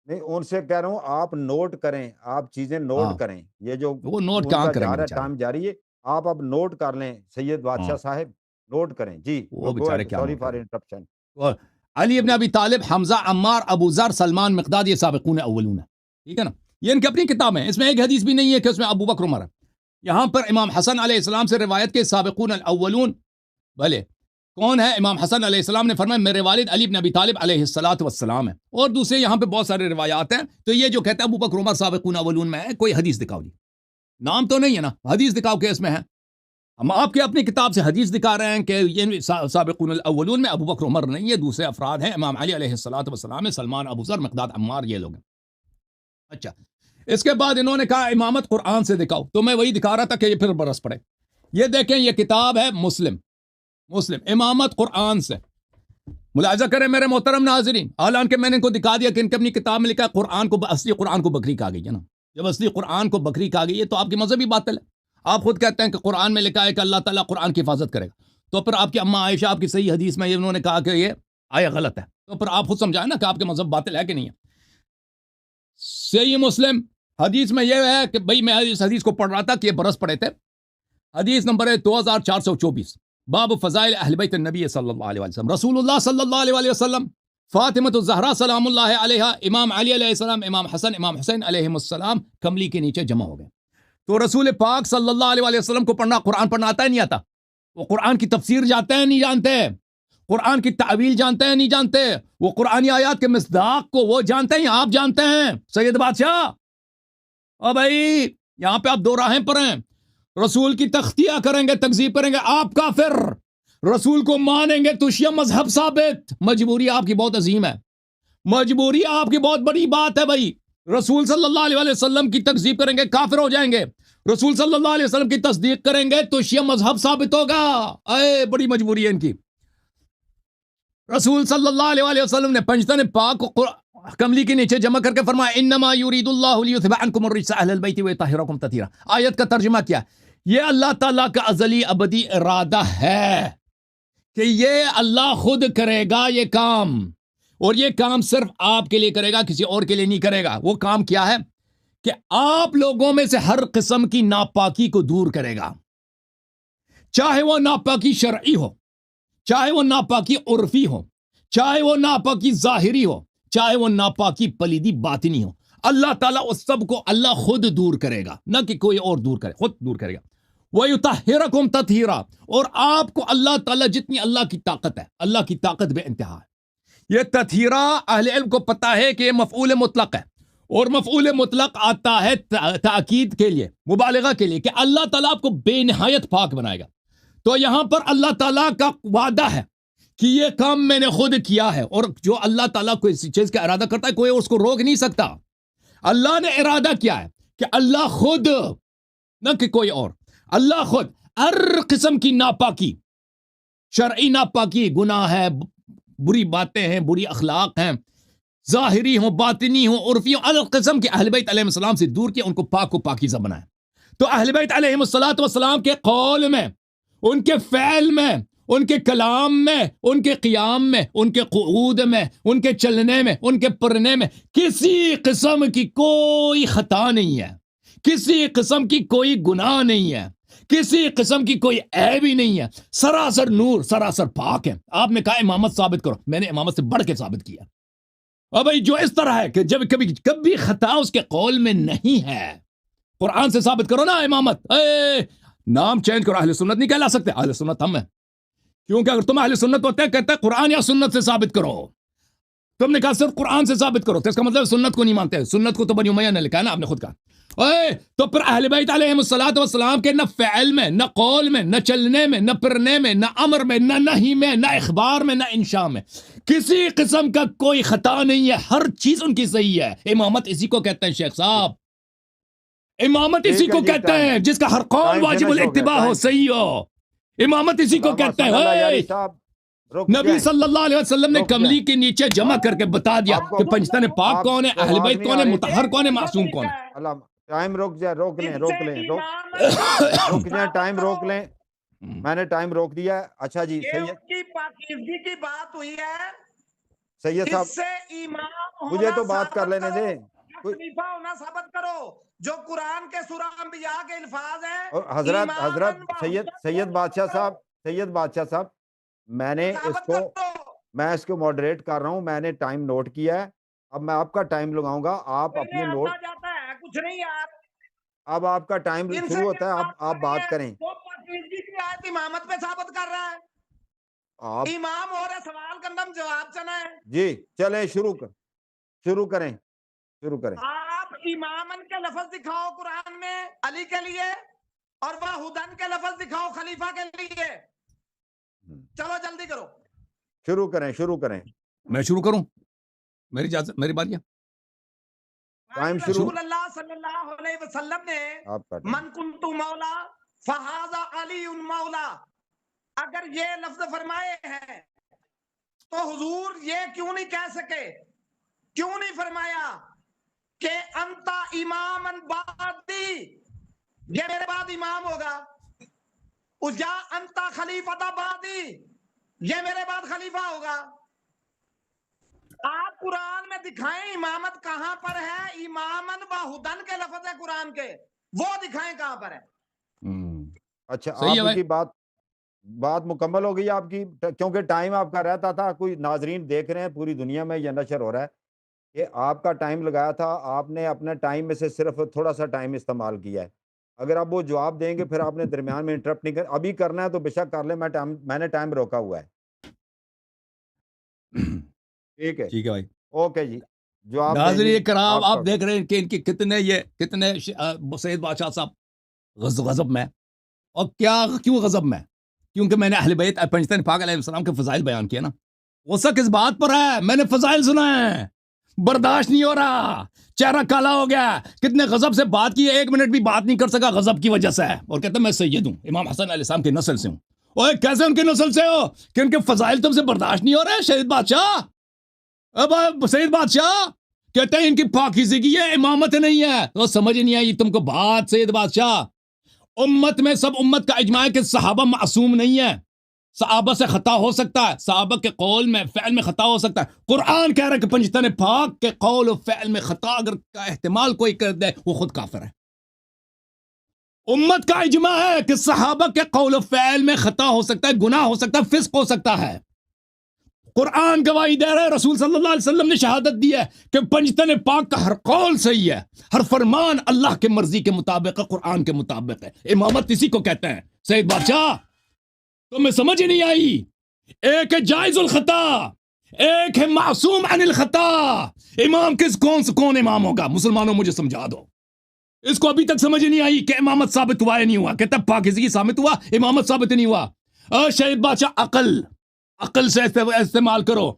نہیں، ان سے کہہ رہا ہوں آپ نوٹ کریں، آپ چیزیں ہاں، نوٹ کریں. یہ جو وہ نوٹ ان کہاں کا کریں جا گے رہا ہے بیچارے؟ ٹائم جاری ہے، آپ اب نوٹ کر لیں سید بادشاہ ہاں، صاحب، نوٹ کریں. جی وہ گو بیچارے ایٹ، کیا سوری نوٹ فار کریں. انٹرپشن. اور علی ابن ابی طالب، حمزہ، عمار، ابو ذر، سلمان، مقداد، یہ سابقون اولون ہے. ٹھیک ہے نا؟ یہ ان کی اپنی کتاب ہے. اس میں ایک حدیث بھی نہیں ہے کہ اس میں ابو بکر عمر ہے. یہاں پر امام حسن علیہ السلام سے روایت کے سابقون الاولون، بھلے کون ہے؟ امام حسن علیہ السلام نے فرمایا میرے والد علی بن ابی طالب علیہ الصلوۃ والسلام ہے. اور دوسرے یہاں پہ بہت سارے روایات ہیں. تو یہ جو کہتا ہے ابو بکر عمر سابقون اولون میں ہے، کوئی حدیث دکھاؤ جی. نام تو نہیں ہے نا، حدیث دکھاؤ کہ اس میں ہے. ہم آپ کے اپنی کتاب سے حدیث دکھا رہے ہیں کہ یہ سابقون الاولون میں ابو بکر عمر نہیں ہے، دوسرے افراد ہیں. امام علی علیہ الصلوۃ والسلام ہے، سلمان، ابو ذر، مقداد، عمار، یہ لوگ ہیں. اچھا، اس کے بعد انہوں نے کہا امامت قرآن سے دکھاؤ. تو میں وہی دکھا رہا تھا کہ یہ پھر برس پڑے. یہ دیکھیں، یہ کتاب ہے مسلم، امامت قرآن سے. ملاحظہ کریں میرے محترم ناظرین، حالانکہ میں نے ان کو دکھا دیا کہ ان کی اپنی کتاب میں لکھا ہے قرآن کو، اصلی قرآن کو بکری کہا گئی ہے نا. جب اصلی قرآن کو بکری کہا گئی ہے تو آپ کی مذہبی باطل ہے. آپ خود کہتے ہیں کہ قرآن میں لکھا ہے کہ اللہ تعالیٰ قرآن کی حفاظت کرے گا. تو پھر آپ کی اماں عائشہ، آپ کی صحیح حدیث میں انہوں نے کہا کہ یہ آیا غلط ہے. تو پھر آپ خود سمجھائیں نا کہ آپ کے مذہب باطل ہے کہ نہیں ہے. صحیح مسلم حدیث میں یہ ہے کہ بھئی میں اس حدیث کو پڑھ رہا تھا کہ یہ برس پڑے تھے. حدیث نمبر ہے 2424، باب فضائل اہل بیت النبی صلی اللہ علیہ وسلم. رسول اللہ صلی اللہ علیہ وسلم، فاطمۃ الزہرا سلام اللہ علیہا، امام علی علیہ السلام، امام حسن، امام حسین علیہ السلام کملی کے نیچے جمع ہو گئے. تو رسول پاک صلی اللہ علیہ وسلم کو پڑھنا، قرآن پڑھنا آتا ہے نہیں آتا؟ وہ قرآن کی تفسیر جانتے ہیں نہیں جانتے؟ قرآن کی تعویل جانتے ہیں نہیں جانتے؟ وہ قرآنی آیات کے مصداق کو وہ جانتے ہیں، آپ جانتے ہیں سید بادشاہ؟ او بھائی، یہاں پہ آپ دو راہیں پر ہیں. رسول کی تختیہ کریں گے، تکذیب کریں گے، آپ کافر. رسول کو مانیں گے تو شیعہ مذہب ثابت. مجبوری آپ کی بہت عظیم ہے، مجبوری آپ کی بہت بڑی بات ہے بھائی. رسول صلی اللہ علیہ وسلم کی تکذیب کریں گے، کافر ہو جائیں گے. رسول صلی اللہ علیہ وسلم کی تصدیق کریں گے تو شیعہ مذہب ثابت ہوگا. اے بڑی مجبوری ہے ان کی. رسول صلی اللہ علیہ وسلم نے پنجتن پاک کو کملی کے نیچے جمع کر کے فرمایا انما یرید اللہ لیذھب عنکم الرجس اہل البیت ویطہرکم تطہیرا. آیت کا ترجمہ کیا؟ یہ اللہ تعالیٰ کا ازلی ابدی ارادہ ہے کہ یہ اللہ خود کرے گا یہ کام، اور یہ کام صرف آپ کے لیے کرے گا، کسی اور کے لیے نہیں کرے گا. وہ کام کیا ہے؟ کہ آپ لوگوں میں سے ہر قسم کی ناپاکی کو دور کرے گا، چاہے وہ ناپاکی شرعی ہو، چاہے وہ ناپاکی عرفی ہو، چاہے وہ ناپاکی ظاہری ہو، چاہے وہ ناپاکی پلیدی باطنی ہو. اللہ تعالیٰ اس سب کو اللہ خود دور کرے گا، نہ کہ کوئی اور دور کرے، خود دور کرے گا. وَيُطَهِّرَكُمْ تَطْهِيرًا، اور آپ کو اللہ تعالیٰ جتنی اللہ کی طاقت ہے، اللہ کی طاقت بے انتہا ہے. یہ تطہیرہ اہل علم کو پتہ ہے کہ یہ مفعول مطلق ہے، اور مفعول مطلق آتا ہے تاکید کے لیے، مبالغہ کے لیے، کہ اللہ تعالیٰ آپ کو بے نہایت پاک بنائے گا. تو یہاں پر اللہ تعالیٰ کا وعدہ ہے کہ یہ کام میں نے خود کیا ہے، اور جو اللہ تعالیٰ کو اسی چیز کا ارادہ کرتا ہے کوئی اس کو روک نہیں سکتا. اللہ نے ارادہ کیا ہے کہ اللہ خود، نہ کہ کوئی اور، اللہ خود ہر قسم کی ناپاکی، شرعی ناپاکی، گناہ ہے، بری باتیں ہیں، بری اخلاق ہیں، ظاہری ہوں، باطنی ہوں، عرفی ہوں، ہر قسم کے اہل بیت علیہ السلام سے دور کیا، ان کو پاک و پاکیزہ بنائے. تو اہل بیت علیہ السلام کے قول میں، ان کے فعل میں، ان کے کلام میں، ان کے قیام میں، ان کے قعود میں، ان کے چلنے میں، ان کے پڑھنے میں کسی قسم کی کوئی خطا نہیں ہے، کسی قسم کی کوئی گناہ نہیں ہے، کسی قسم کی کوئی عیب ہی نہیں ہے، سراسر نور، سراسر پاک ہے۔ آپ نے کہا امامت ثابت کرو، میں نے امامت سے بڑھ کے ثابت کیا۔ اور بھائی جو اس طرح ہے کہ جب کبھی خطا اس کے قول میں نہیں ہے، قرآن سے ثابت کرو نا امامت۔ نام چینج کرو، اہل سنت نہیں کہلا سکتے، اہل سنت ہم ہیں، کیونکہ اگر تم اہل سنت ہوتے ہیں کہتے ہیں قرآن یا سنت سے ثابت کرو، تم نے کہا صرف قرآن سے ثابت کرو، تو اس کا مطلب سنت کو نہیں مانتے۔ سنت کو تو بنی امیہ نے لکھا ہے نا، آپ نے خود کہا۔ تو پھر اہل بیت علیہم الصلوۃ والسلام کے نہ فعل میں، نہ قول میں، نہ چلنے میں، نہ پھرنے میں، نہ امر میں، نہ نہی میں، نہ اخبار میں، نہ انشاء میں کسی قسم کا کوئی خطا نہیں ہے، ہر چیز ان کی صحیح ہے۔ امامت اسی کو کہتے ہیں شیخ صاحب، امامت اسی کو کہتے ہیں جس کا ہر قول واجب الاتباع ہو، صحیح ہو۔ امامت اسی کو کہتے ہیں۔ نبی صلی اللہ علیہ وسلم نے کملی کے نیچے جمع کر کے بتا دیا کہ پنجتن پاک کون ہے، اہل بیت کون ہے، مطہر کون ہے، معصوم کون ہے۔ ٹائم روک جائے، روک لیں رک جائیں، ٹائم روک لیں، میں نے ٹائم روک دیا ہے۔ اچھا جی، کی پاکیزگی کی بات ہوئی ہے، سید اس سے صاحب امام مجھے تو بات کر لینے دیں، خلیفہ ہونا ثابت کرو، جو قرآن کے سورہ انبیاء کے الفاظ ہیں۔ حضرت سید بادشاہ صاحب میں نے اس کو ماڈریٹ کر رہا ہوں، میں نے ٹائم نوٹ کیا ہے، اب میں آپ کا ٹائم لگاؤں گا، آپ اپنے نوٹ، جاتا ہے کچھ نہیں یار، اب آپ کا ٹائم شروع ہوتا ہے، آپ بات کریں۔ وہ پاکیزگی کی آیت امامت پہ ثابت کر رہا ہے، آپ امام ہو رہے، سوال کرنا جواب چنا ہے جی، چلیں شروع کریں۔ آپ امامن کے لفظ دکھاؤ قرآن میں علی کے لیے، اور وہ ہدن کے لفظ دکھاؤ خلیفہ کے لیے، چلو جلدی کرو، شروع کریں۔ میں شروع کروں؟ میری اجازت، میری بات، ٹائم شروع۔ رسول اللہ صلی اللہ علیہ وسلم نے من کنت مولا فہذا علی مولا، اگر یہ لفظ فرمائے ہیں تو حضور یہ کیوں نہیں کہہ سکے، کیوں نہیں فرمایا کہ انتا امامن بعدی، یہ میرے بعد امام ہوگا، یا انتا خلیفۃ بعدی، یہ میرے بعد خلیفہ ہوگا۔ آپ قرآن میں دکھائیں امامت کہاں پر ہے، امامن و ہدن کے لفظ ہے قرآن کے، وہ دکھائیں کہاں پر ہے۔ اچھا، آپ کی بات مکمل ہو گئی آپ کی، کیونکہ ٹائم آپ کا رہتا تھا، کوئی ناظرین دیکھ رہے ہیں پوری دنیا میں یہ نشر ہو رہا ہے کہ آپ کا ٹائم لگایا تھا، آپ نے اپنے ٹائم میں سے صرف تھوڑا سا ٹائم استعمال کیا ہے، اگر آپ وہ جواب دیں گے پھر آپ نے درمیان میں انٹرپٹ نہیں کر، ابھی کرنا ہے تو بے شک کر لیں، میں نے ٹائم روکا ہوا ہے۔ ٹھیک ہے بھائی، اوکے جی، جواب ناظرین کرام، آپ دیکھ رہے ہیں کہ ان کی کتنے سید بادشاہ صاحب غضب میں، اور کیوں غضب میں؟ کیونکہ میں نے اہل بیت پنجتن پاک علیہ السلام کے فضائل بیان کیے نا، غصہ کس بات پر ہے؟ میں نے فضائل سنا ہے، برداشت نہیں ہو رہا، چہرہ کالا ہو گیا، کتنے غضب سے بات کی، 1 منٹ بھی بات نہیں کر سکا غضب کی وجہ سے، اور کہتا میں سید ہوں، امام حسن علیہ السلام کی نسل سے ہوں۔ اوے کیسے ان کی نسل سے ہو کہ ان کے فضائل تم سے برداشت نہیں ہو رہے؟ سید بادشاہ، اب سید بادشاہ کہتے ہیں ان کی پاکیزگی ہے، امامت نہیں ہے، تو سمجھ نہیں آئی تم کو بات سید بادشاہ۔ امت میں سب امت کا اجماع ہے کہ صحابہ معصوم نہیں ہے، صحابہ سے خطا ہو سکتا ہے، صحابہ کے قول میں فعل میں خطا ہو سکتا ہے، قرآن کہہ رہا ہے کہ پنجتن پاک کے قول و فعل میں خطا اگر کا احتمال کوئی کر دے وہ خود کافر ہے۔ امت کا اجماع ہے کہ صحابہ کے قول و فعل میں خطا ہو سکتا ہے، گناہ ہو سکتا ہے، فسق ہو سکتا ہے، قرآن گواہی دے رہا ہے، رسول صلی اللہ علیہ وسلم نے شہادت دی ہے کہ پنجتن پاک کا ہر قول صحیح ہے، ہر فرمان اللہ کے مرضی کے مطابق ہے، قرآن کے مطابق ہے۔ امامت اسی کو کہتے ہیں۔ سید بادشاہ تمہیں سمجھ ہی نہیں آئی، ایک ہے جائز الخطا، ایک ہے معصوم عن الخطا۔ امام کون امام ہوگا؟ مسلمانوں مجھے سمجھا دو، اس کو ابھی تک سمجھ نہیں آئی کہ امامت ثابت ہوا یا نہیں ہوا، کہتا پاکیزگی ثابت ہوا، امامت ثابت نہیں ہوا۔ شہید بادشاہ عقل سے استعمال کرو،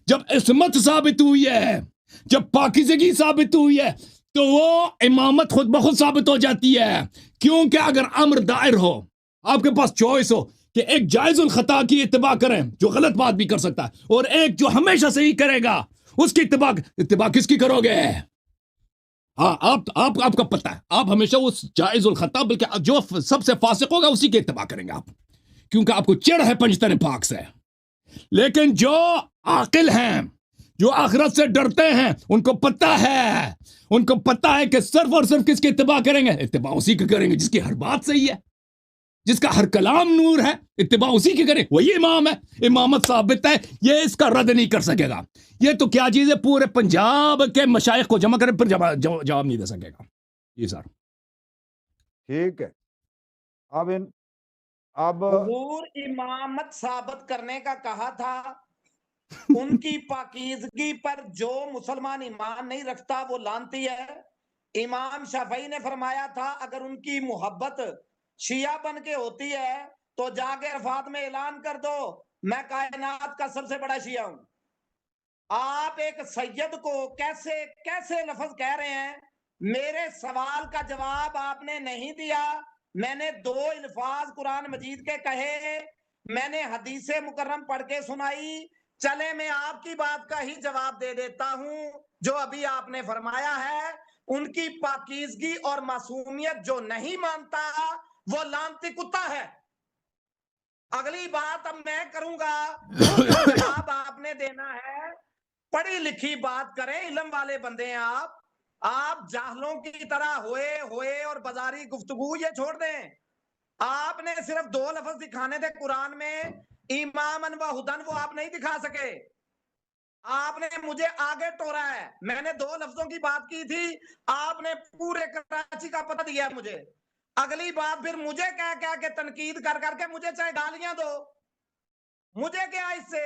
جب عصمت ثابت ہوئی ہے، جب پاکیزگی ثابت ہوئی ہے تو وہ امامت خود بخود ثابت ہو جاتی ہے، کیونکہ اگر امر دائر ہو، آپ کے پاس چوائس ہو کہ ایک جائز الخطا کی اتباع کریں جو غلط بات بھی کر سکتا ہے، اور ایک جو ہمیشہ صحیح کرے گا، اس کی اتباع کس کی کرو گے؟ ہاں، آپ کا پتہ ہے، آپ ہمیشہ اس جائز الخطا بلکہ جو سب سے فاسق ہوگا اسی کی اتباع کریں گے آپ، کیونکہ آپ کو چڑ ہے پنجتن پاک سے. لیکن جو عاقل ہیں, جو آخرت سے ڈرتے ہیں, ان کو پتہ ہے کہ صرف اور صرف کس کی اتباع کریں گے؟ اتباع اسی کی کریں گے جس کی ہر بات صحیح ہے, جس کا ہر کلام نور ہے. اتباع اسی کی کریں, وہی امام ہے, امامت ثابت ہے, یہ اس کا رد نہیں کر سکے گا. یہ تو کیا چیز ہے, پورے پنجاب کے مشائخ کو جمع کرے پھر جواب نہیں دے سکے گا. جی سر ٹھیک ہے. اب حضور امامت ثابت کرنے کا کہا تھا, ان کی پاکیزگی پر جو مسلمان ایمان نہیں رکھتا وہ لعنتی ہے. امام شافعی نے فرمایا تھا اگر ان کی محبت شیعہ بن کے ہوتی ہے تو جا کے عرفات میں اعلان کر دو میں کائنات کا سب سے بڑا شیعہ ہوں. آپ ایک سید کو کیسے لفظ کہہ رہے ہیں؟ میرے سوال کا جواب آپ نے نہیں دیا. میں نے 2 الفاظ قرآن مجید کے کہے, میں نے حدیث مکرم پڑھ کے سنائی. چلے میں آپ کی بات کا ہی جواب دے دیتا ہوں. جو ابھی آپ نے فرمایا ہے ان کی پاکیزگی اور معصومیت جو نہیں مانتا وہ لعنتی کتا ہے. اگلی بات اب میں کروں گا, اس کا جواب آپ نے دینا ہے. پڑھی لکھی بات کریں, علم والے بندے ہیں آپ جاہلوں کی طرح ہوئے اور بازاری گفتگو یہ چھوڑ دیں. آپ نے صرف 2 لفظ دکھانے تھے قرآن میں, امامن و ہدن, وہ آپ نہیں دکھا سکے. آپ نے مجھے آگے ٹورا ہے. میں نے 2 لفظوں کی بات کی تھی, آپ نے پورے کراچی کا پتہ دیا مجھے. اگلی بات پھر مجھے کہہ کے تنقید کر کے مجھے چاہے گالیاں دو, مجھے کیا اس سے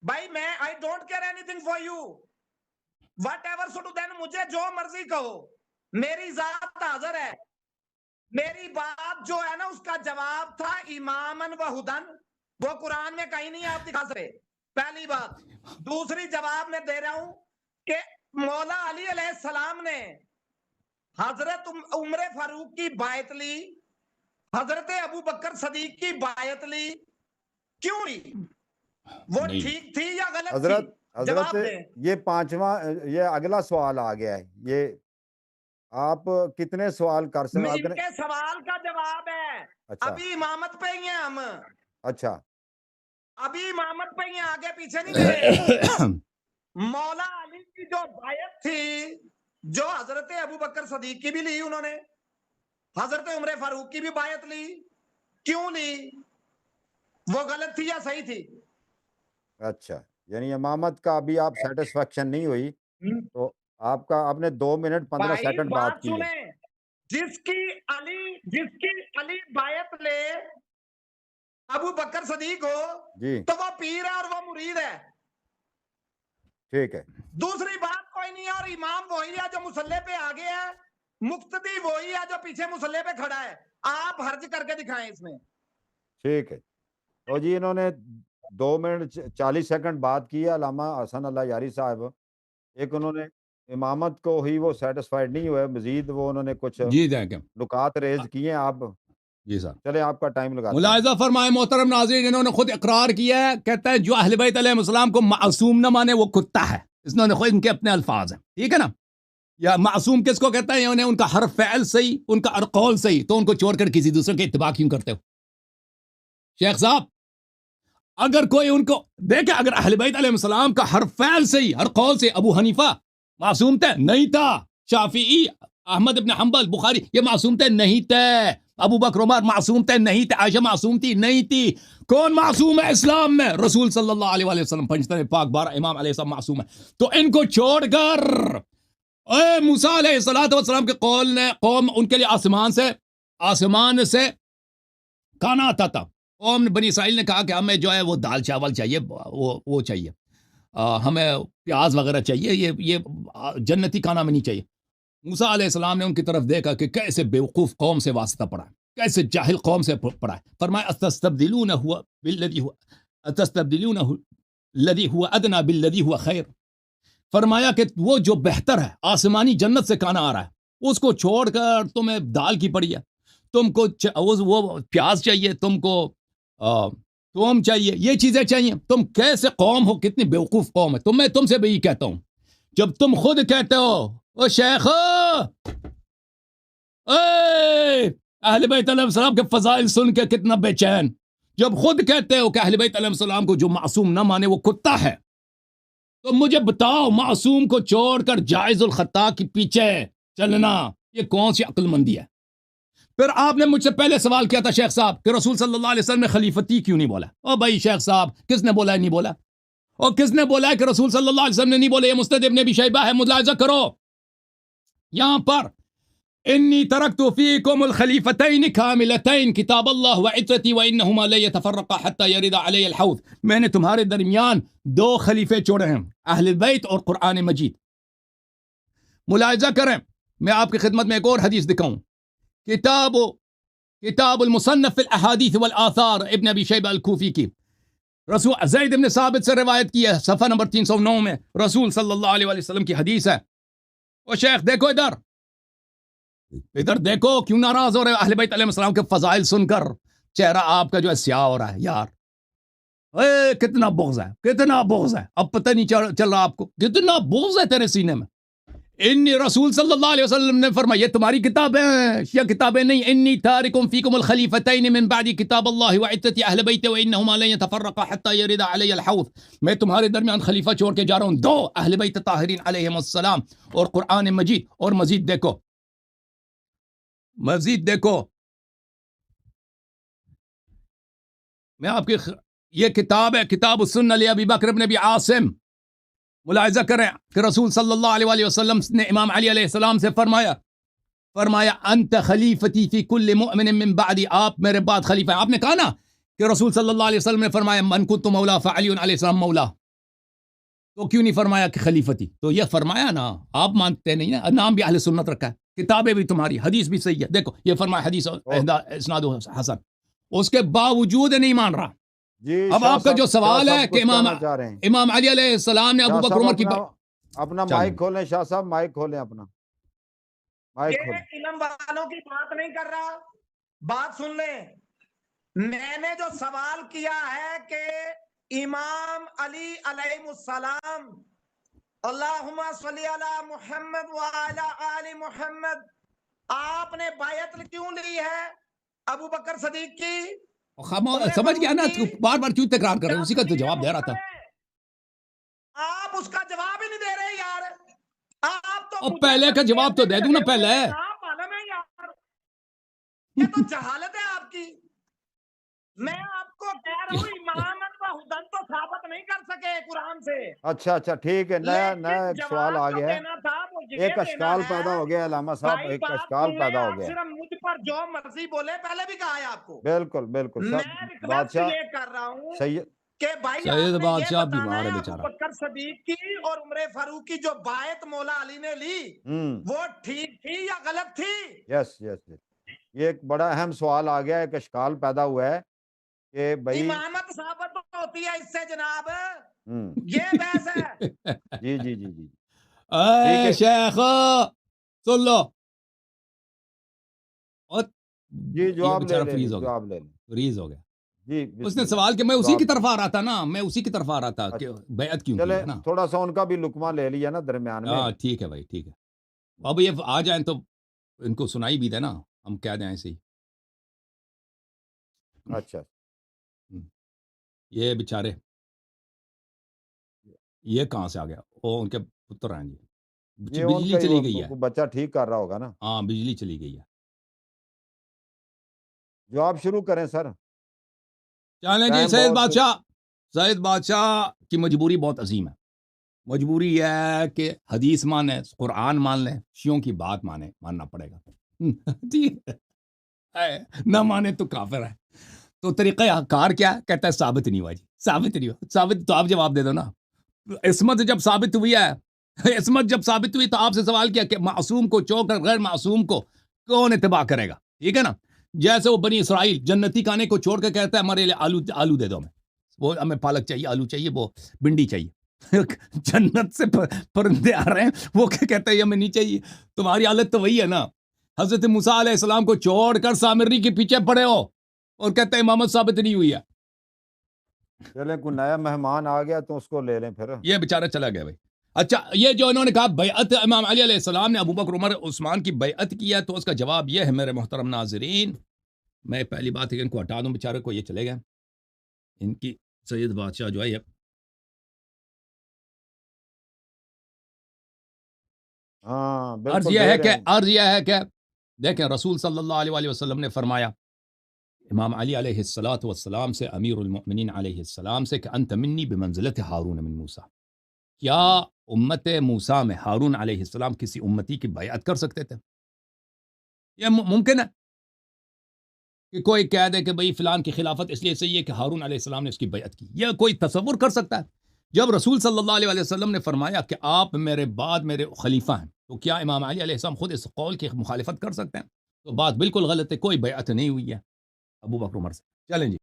بھائی. میں I don't care anything for you, whatever should then, مجھے جو مرضی کہو, میری ذات حاضر ہے. میری بات جو ہے نا اس کا جواب تھا امامن و ہدن, وہ قرآن میں کہیں نہیں آپ دکھا سکے. پہلی بات. دوسری جواب میں دے رہا ہوں کہ مولا علی علیہ السلام نے حضرت عمر فاروق کی بیعت لی, حضرت ابو بکر صدیق کی بیعت لی, کیوں لی؟ وہ ٹھیک تھی یا غلط تھی؟ حضرت یہ 5واں, یہ اگلا سوال آ گیا ہے. یہ آپ کتنے سوال کر سکتے ہیں؟ ان کے سوال کا جواب ہے. اچھا, ابھی امامت پہ ہی ہیں ہم. اچھا, ابھی امامت پہ ہی ہیں, آگے پیچھے نہیں گئے. مولا علی کی جو بیعت تھی, جو حضرت ابو بکر صدیق کی بھی لی انہوں نے, حضرت عمر فاروق کی بھی بیعت لی, کیوں لی؟ وہ غلط تھی یا صحیح تھی؟ اچھا, یعنی امامت کا ابھی آپ سیٹسفیکشن نہیں ہوئی تو آپ نے 2 منٹ 15 سیکنڈ بات کی ہے. جس کی علی بیعت لے ابو بکر صدیق ہو جی تو وہ پیر ہے اور وہ مرید ہے. ٹھیک ہے. دوسری بات کوئی نہیں ہے, اور امام وہی ہے جو مصلی پہ آگے ہے, مقتدی وہی ہے جو پیچھے مصلی پہ کھڑا ہے. آپ حرج کر کے دکھائیں اس میں. ٹھیک ہے. تو جی انہوں نے 2 منٹ 40 سیکنڈ بات کی ہے علامہ حسن اللہ یاری صاحب. ایک انہوں نے امامت کو ہی وہ سیٹسفائیڈ نہیں ہوئے, مزید وہ انہوں نے کچھ جی دیکھیں نکات ریز کیے ہیں. آپ جی سر چلے آپ کا ٹائم لگاتے ہیں. ملاحظہ فرمائے محترم ناظرین, انہوں نے خود اقرار کیا ہے, کہتا ہے جو اہل بیت علیہ السلام کو معصوم نہ مانے وہ کتا ہے. اس نے خود ان کے اپنے الفاظ ہیں, ٹھیک ہے نا. یا معصوم کس کو کہتا ہے؟ انہیں ان کا ہر فعل صحیح, ان کا ہر قول صحیح, تو ان کو چھوڑ کر کسی دوسرے کے اتباع کیوں کرتے ہو شیخ صاحب؟ اگر کوئی ان کو دیکھے, اگر اہل بیت علیہ السلام کا ہر فعل صحیح, ہر قول سے, ابو حنیفہ معصوم تھے؟ نہیں تھا. شافعی, احمد ابن حنبل, بخاری, یہ معصوم تھے؟ نہیں تھے. ابو بکر عمر معصوم تھے؟ نہیں تھے. عائشہ معصوم تھی؟ نہیں تھی. کون معصوم ہے اسلام میں؟ رسول صلی اللہ علیہ وسلم. پنجتن پاک 12 امام علیہ السلام معصوم ہے. تو ان کو چھوڑ کر اے موسیٰ علیہ السلام کے قول نے, قوم ان کے لیے آسمان سے کھانا آتا تھا. قوم بنی اسرائیل نے کہا کہ ہمیں جو ہے وہ دال چاول چاہیے, وہ چاہیے, ہمیں پیاز وغیرہ چاہیے, یہ جنتی کھانا میں نہیں چاہیے. موسیٰ علیہ السلام نے ان کی طرف دیکھا کہ کیسے بیوقوف قوم سے واسطہ پڑا ہے, کیسے جاہل قوم سے پڑا ہے. فرمایا اتستبدلونہ الذی هو ادنی بالذی هو خیر. فرمایا کہ وہ جو بہتر ہے, آسمانی جنت سے کھانا آ رہا ہے, اس کو چھوڑ کر تمہیں دال کی پڑی ہے. تم کو وہ پیاز چاہیے, تم کو توم چاہیے, یہ چیزیں چاہیے. تم کیسے قوم ہو, کتنی بیوقوف قوم ہے. میں تم سے بھی یہی کہتا ہوں, جب تم خود کہتے ہو او شیخ اے اہل بیت علیہ السلام کے فضائل سن کے کتنا بے چین, جب خود کہتے ہو کہ اہل بیت علیہ السلام کو جو معصوم نہ مانے وہ کتا ہے، تو مجھے بتاؤ معصوم کو چھوڑ کر جائز الخطا کے پیچھے چلنا یہ کون سی عقل مندی ہے؟ پھر آپ نے مجھ سے پہلے سوال کیا تھا شیخ صاحب کہ رسول صلی اللہ علیہ وسلم نے خلیفتی کیوں نہیں بولا؟ او بھائی شیخ صاحب کس نے بولا ہے نہیں بولا؟ اور کس نے بولا ہے کہ رسول صلی اللہ علیہ وسلم نے نہیں بولا؟ یہ مستد ابن ابی شیبہ ہے، ملاحظہ کرو یہاں پر انی ترکت فیکم الخلیفتین کاملتین کتاب اللہ وعترتی وانہما لن یتفرقا حتی یرد علی الحوض، میں نے تمہارے درمیان دو خلیفے چھوڑے ہیں، اہل بیت اور قرآن مجید۔ ملاحظہ کریں، میں آپ کی خدمت میں ایک اور حدیث دکھاؤں، کتاب المصنف فی الاحادیث والآثار ابن ابی شیبہ الکوفی کی، رسول زید بن ثابت سے روایت کی ہے، صفحہ نمبر 309 میں رسول صلی اللہ علیہ وسلم کی حدیث ہے۔ او شیخ دیکھو ادھر دیکھو، کیوں ناراض ہو رہے اہل بیت علیہ السلام کے فضائل سن کر؟ چہرہ آپ کا جو ہے سیاہ ہو رہا ہے یار، کتنا بغض ہے، کتنا بغض ہے، اب پتہ نہیں چل رہا آپ کو کتنا بغض ہے تیرے سینے میں۔ انی رسول صلی اللہ علیہ وسلم نے فرمایا، یہ تمہاری کتابیں ہیں یا کتابیں نہیں، انی تارکم فیکم الخلیفتین من بعد کتاب اللہ وعترتی اہل بیت وانہما لن یتفرقا حتی یرد علی الحوض، میں تمہارے درمیان خلیفہ چھوڑ کے جا رہا ہوں، دو اہل بیت طاہرین علیہم السلام اور قرآن مجید۔ اور مزید دیکھو، میں آپ کی یہ کتاب ہے کتاب السنہ لابی بکر بن ابی عاصم، ملاحظہ کریں کہ رسول صلی اللہ علیہ وسلم نے امام علی علیہ السلام سے فرمایا انت خلیفتی فی کل مؤمن من بعدی، آپ میرے بعد خلیفہ ہیں۔ آپ نے کہا نا کہ رسول صلی اللہ علیہ وسلم نے فرمایا من کنت مولا فعلی علیہ السلام مولا، تو کیوں نہیں فرمایا کہ خلیفتی؟ تو یہ فرمایا نا، آپ مانتے نہیں نا، نام بھی اہل سنت رکھا ہے، کتابیں بھی تمہاری، حدیث بھی صحیح ہے، دیکھو یہ فرمایا حدیث اسناد حسن، اس کے باوجود نہیں مان رہا۔ اب آپ کا جو سوال ہے کہ امام علی علیہ السلام نے ابو بکر عمر کی اپنا مائک کھولیں شاہ صاحب، مائک کھولیں اپنا مائک کھولیں۔ علم والوں کی بات نہیں کر رہا، بات سن لیں، میں نے جو سوال کیا ہے کہ امام علی علیہ السلام اللہم صلی علی محمد وعلی آل محمد، آپ نے بیعت کیوں لی ہے ابو بکر صدیق کی؟ سمجھ گیا نا، بار بار کیوں تکرار کر رہے ہیں؟ اسی کا تو جواب دے رہا تھا۔ آپ اس کا جواب ہی نہیں دے رہے یار، آپ تو پہلے کا جواب تو دے دوں نا پہلے، یہ تو جہالت ہے آپ کی۔ میں آپ کو کہہ رہا ہوں امامت و حدن تو ثابت نہیں کر سکے قرآن سے۔ اچھا ٹھیک ہے، نیا ایک سوال آ گیا ہے، ایک اشکال پیدا ہو گیا علامہ صاحب، ایک اشکال پیدا ہو گیا۔ صرف مجھ پر جو مرضی بولے، پہلے بھی کہا ہے آپ کو۔ بالکل میں ریکویسٹ یہ کر رہا ہوں کہ بھائی سید بادشاہ آپ نے یہ بیمار ہے بتانا ہے بیچارہ، ابو بکر صدیق کی اور عمر فاروق کی جو بیعت مولا علی نے لی وہ ٹھیک تھی یا غلط تھی؟ یس یہ ایک بڑا اہم سوال آ گیا، ایک اشکال پیدا ہوا ہے کہ بھائی امامت ثابت ہوتی ہے اس سے جناب، یہ بحث ہے۔ جی اے شیخ سن لو، جی جواب لے فریز ہو گیا جی۔ اس نے سوال کہ میں اسی کی طرف آ رہا تھا نا، میں اسی کی طرف آ رہا تھا کہ بیعت کیوں کی ہے نا۔ تھوڑا سا ان کا بھی لقمہ لے لیا نا درمیان میں۔ ہاں ٹھیک ہے بھائی، ٹھیک ہے، اب یہ آ جائیں تو ان کو سنائی بھی دے نا، ہم کہہ دیں ایسے ہی۔ اچھا یہ بیچارے یہ کہاں سے آ گیا؟ وہ ان کے پتر ہیں جی، بجلی چلی گئی ہے، بچہ ٹھیک کر رہا ہوگا نا۔ ہاں بجلی چلی گئی ہے۔ جواب شروع کریں سر۔ چلیں جی، سید بادشاہ کی مجبوری بہت عظیم ہے، مجبوری یہ ہے کہ حدیث مانے، قرآن مان لیں، شیعوں کی بات ماننا پڑے گا، ٹھیک ہے، نہ مانے تو کافر ہے۔ تو طریقہ کار کیا کہتا ہے؟ ثابت نہیں ہوا جی، ثابت نہیں ہوا، ثابت تو آپ جواب دے دو نا۔ عصمت جب ثابت ہوئی ہے، عصمت جب ثابت ہوئی تو آپ سے سوال کیا کہ معصوم کو چھوڑ کر غیر معصوم کو کون اتباع کرے گا؟ ٹھیک ہے نا، جیسے وہ بنی اسرائیل جنتی کھانے کو چھوڑ کے کہتا ہے ہمارے لیے آلو دے دو، وہ ہمیں پالک چاہیے، آلو چاہیے، وہ بھنڈی چاہیے، جنت سے پرندے آ رہے ہیں، وہ کیا کہتا ہے ہمیں نہیں چاہیے۔ تمہاری حالت تو وہی ہے نا، حضرت موسیٰ علیہ السلام کو چھوڑ کر سامری کے پیچھے پڑے ہو اور کہتے ہیں امامت ثابت نہیں ہوئی ہے۔ چلیں کوئی نیا مہمان آ گیا تو اس کو لے لیں پھر۔ یہ بیچارہ چلا گیا بھائی۔ اچھا، یہ جو انہوں نے کہا بیعت امام علی علیہ السلام نے ابو بکر عمر عثمان کی بیعت کی ہے، تو اس کا جواب یہ ہے میرے محترم ناظرین، میں پہلی بات ہے کہ ان کو ہٹا دوں بیچارے کو، یہ چلے گئے، ان کی سید بادشاہ جو ہے یہ ہاں عرض بالکل یہ دے ہے رہے کہ ہیں دیکھیں رسول صلی اللہ علیہ وسلم نے فرمایا امام علی علیہ السلام سے، امیر المؤمنین علیہ السلام سے، کہ انت منی بمنزلت ہارون من موسیٰ، کیا امت موسیٰ میں ہارون علیہ السلام کسی امتی کی بیعت کر سکتے تھے؟ یہ ممکن ہے کہ کوئی کہہ دے کہ بھئی فلان کی خلافت اس لیے صحیح ہے کہ ہارون علیہ السلام نے اس کی بیعت کی، یہ کوئی تصور کر سکتا ہے؟ جب رسول صلی اللہ علیہ وسلم نے فرمایا کہ آپ میرے بعد میرے خلیفہ ہیں، تو کیا امام علی علیہ السلام خود اس قول کی مخالفت کر سکتے ہیں؟ تو بات بالکل غلط ہے، کوئی بیعت نہیں ہوئی ہے ابو بکر عمر سے۔ چلیں جی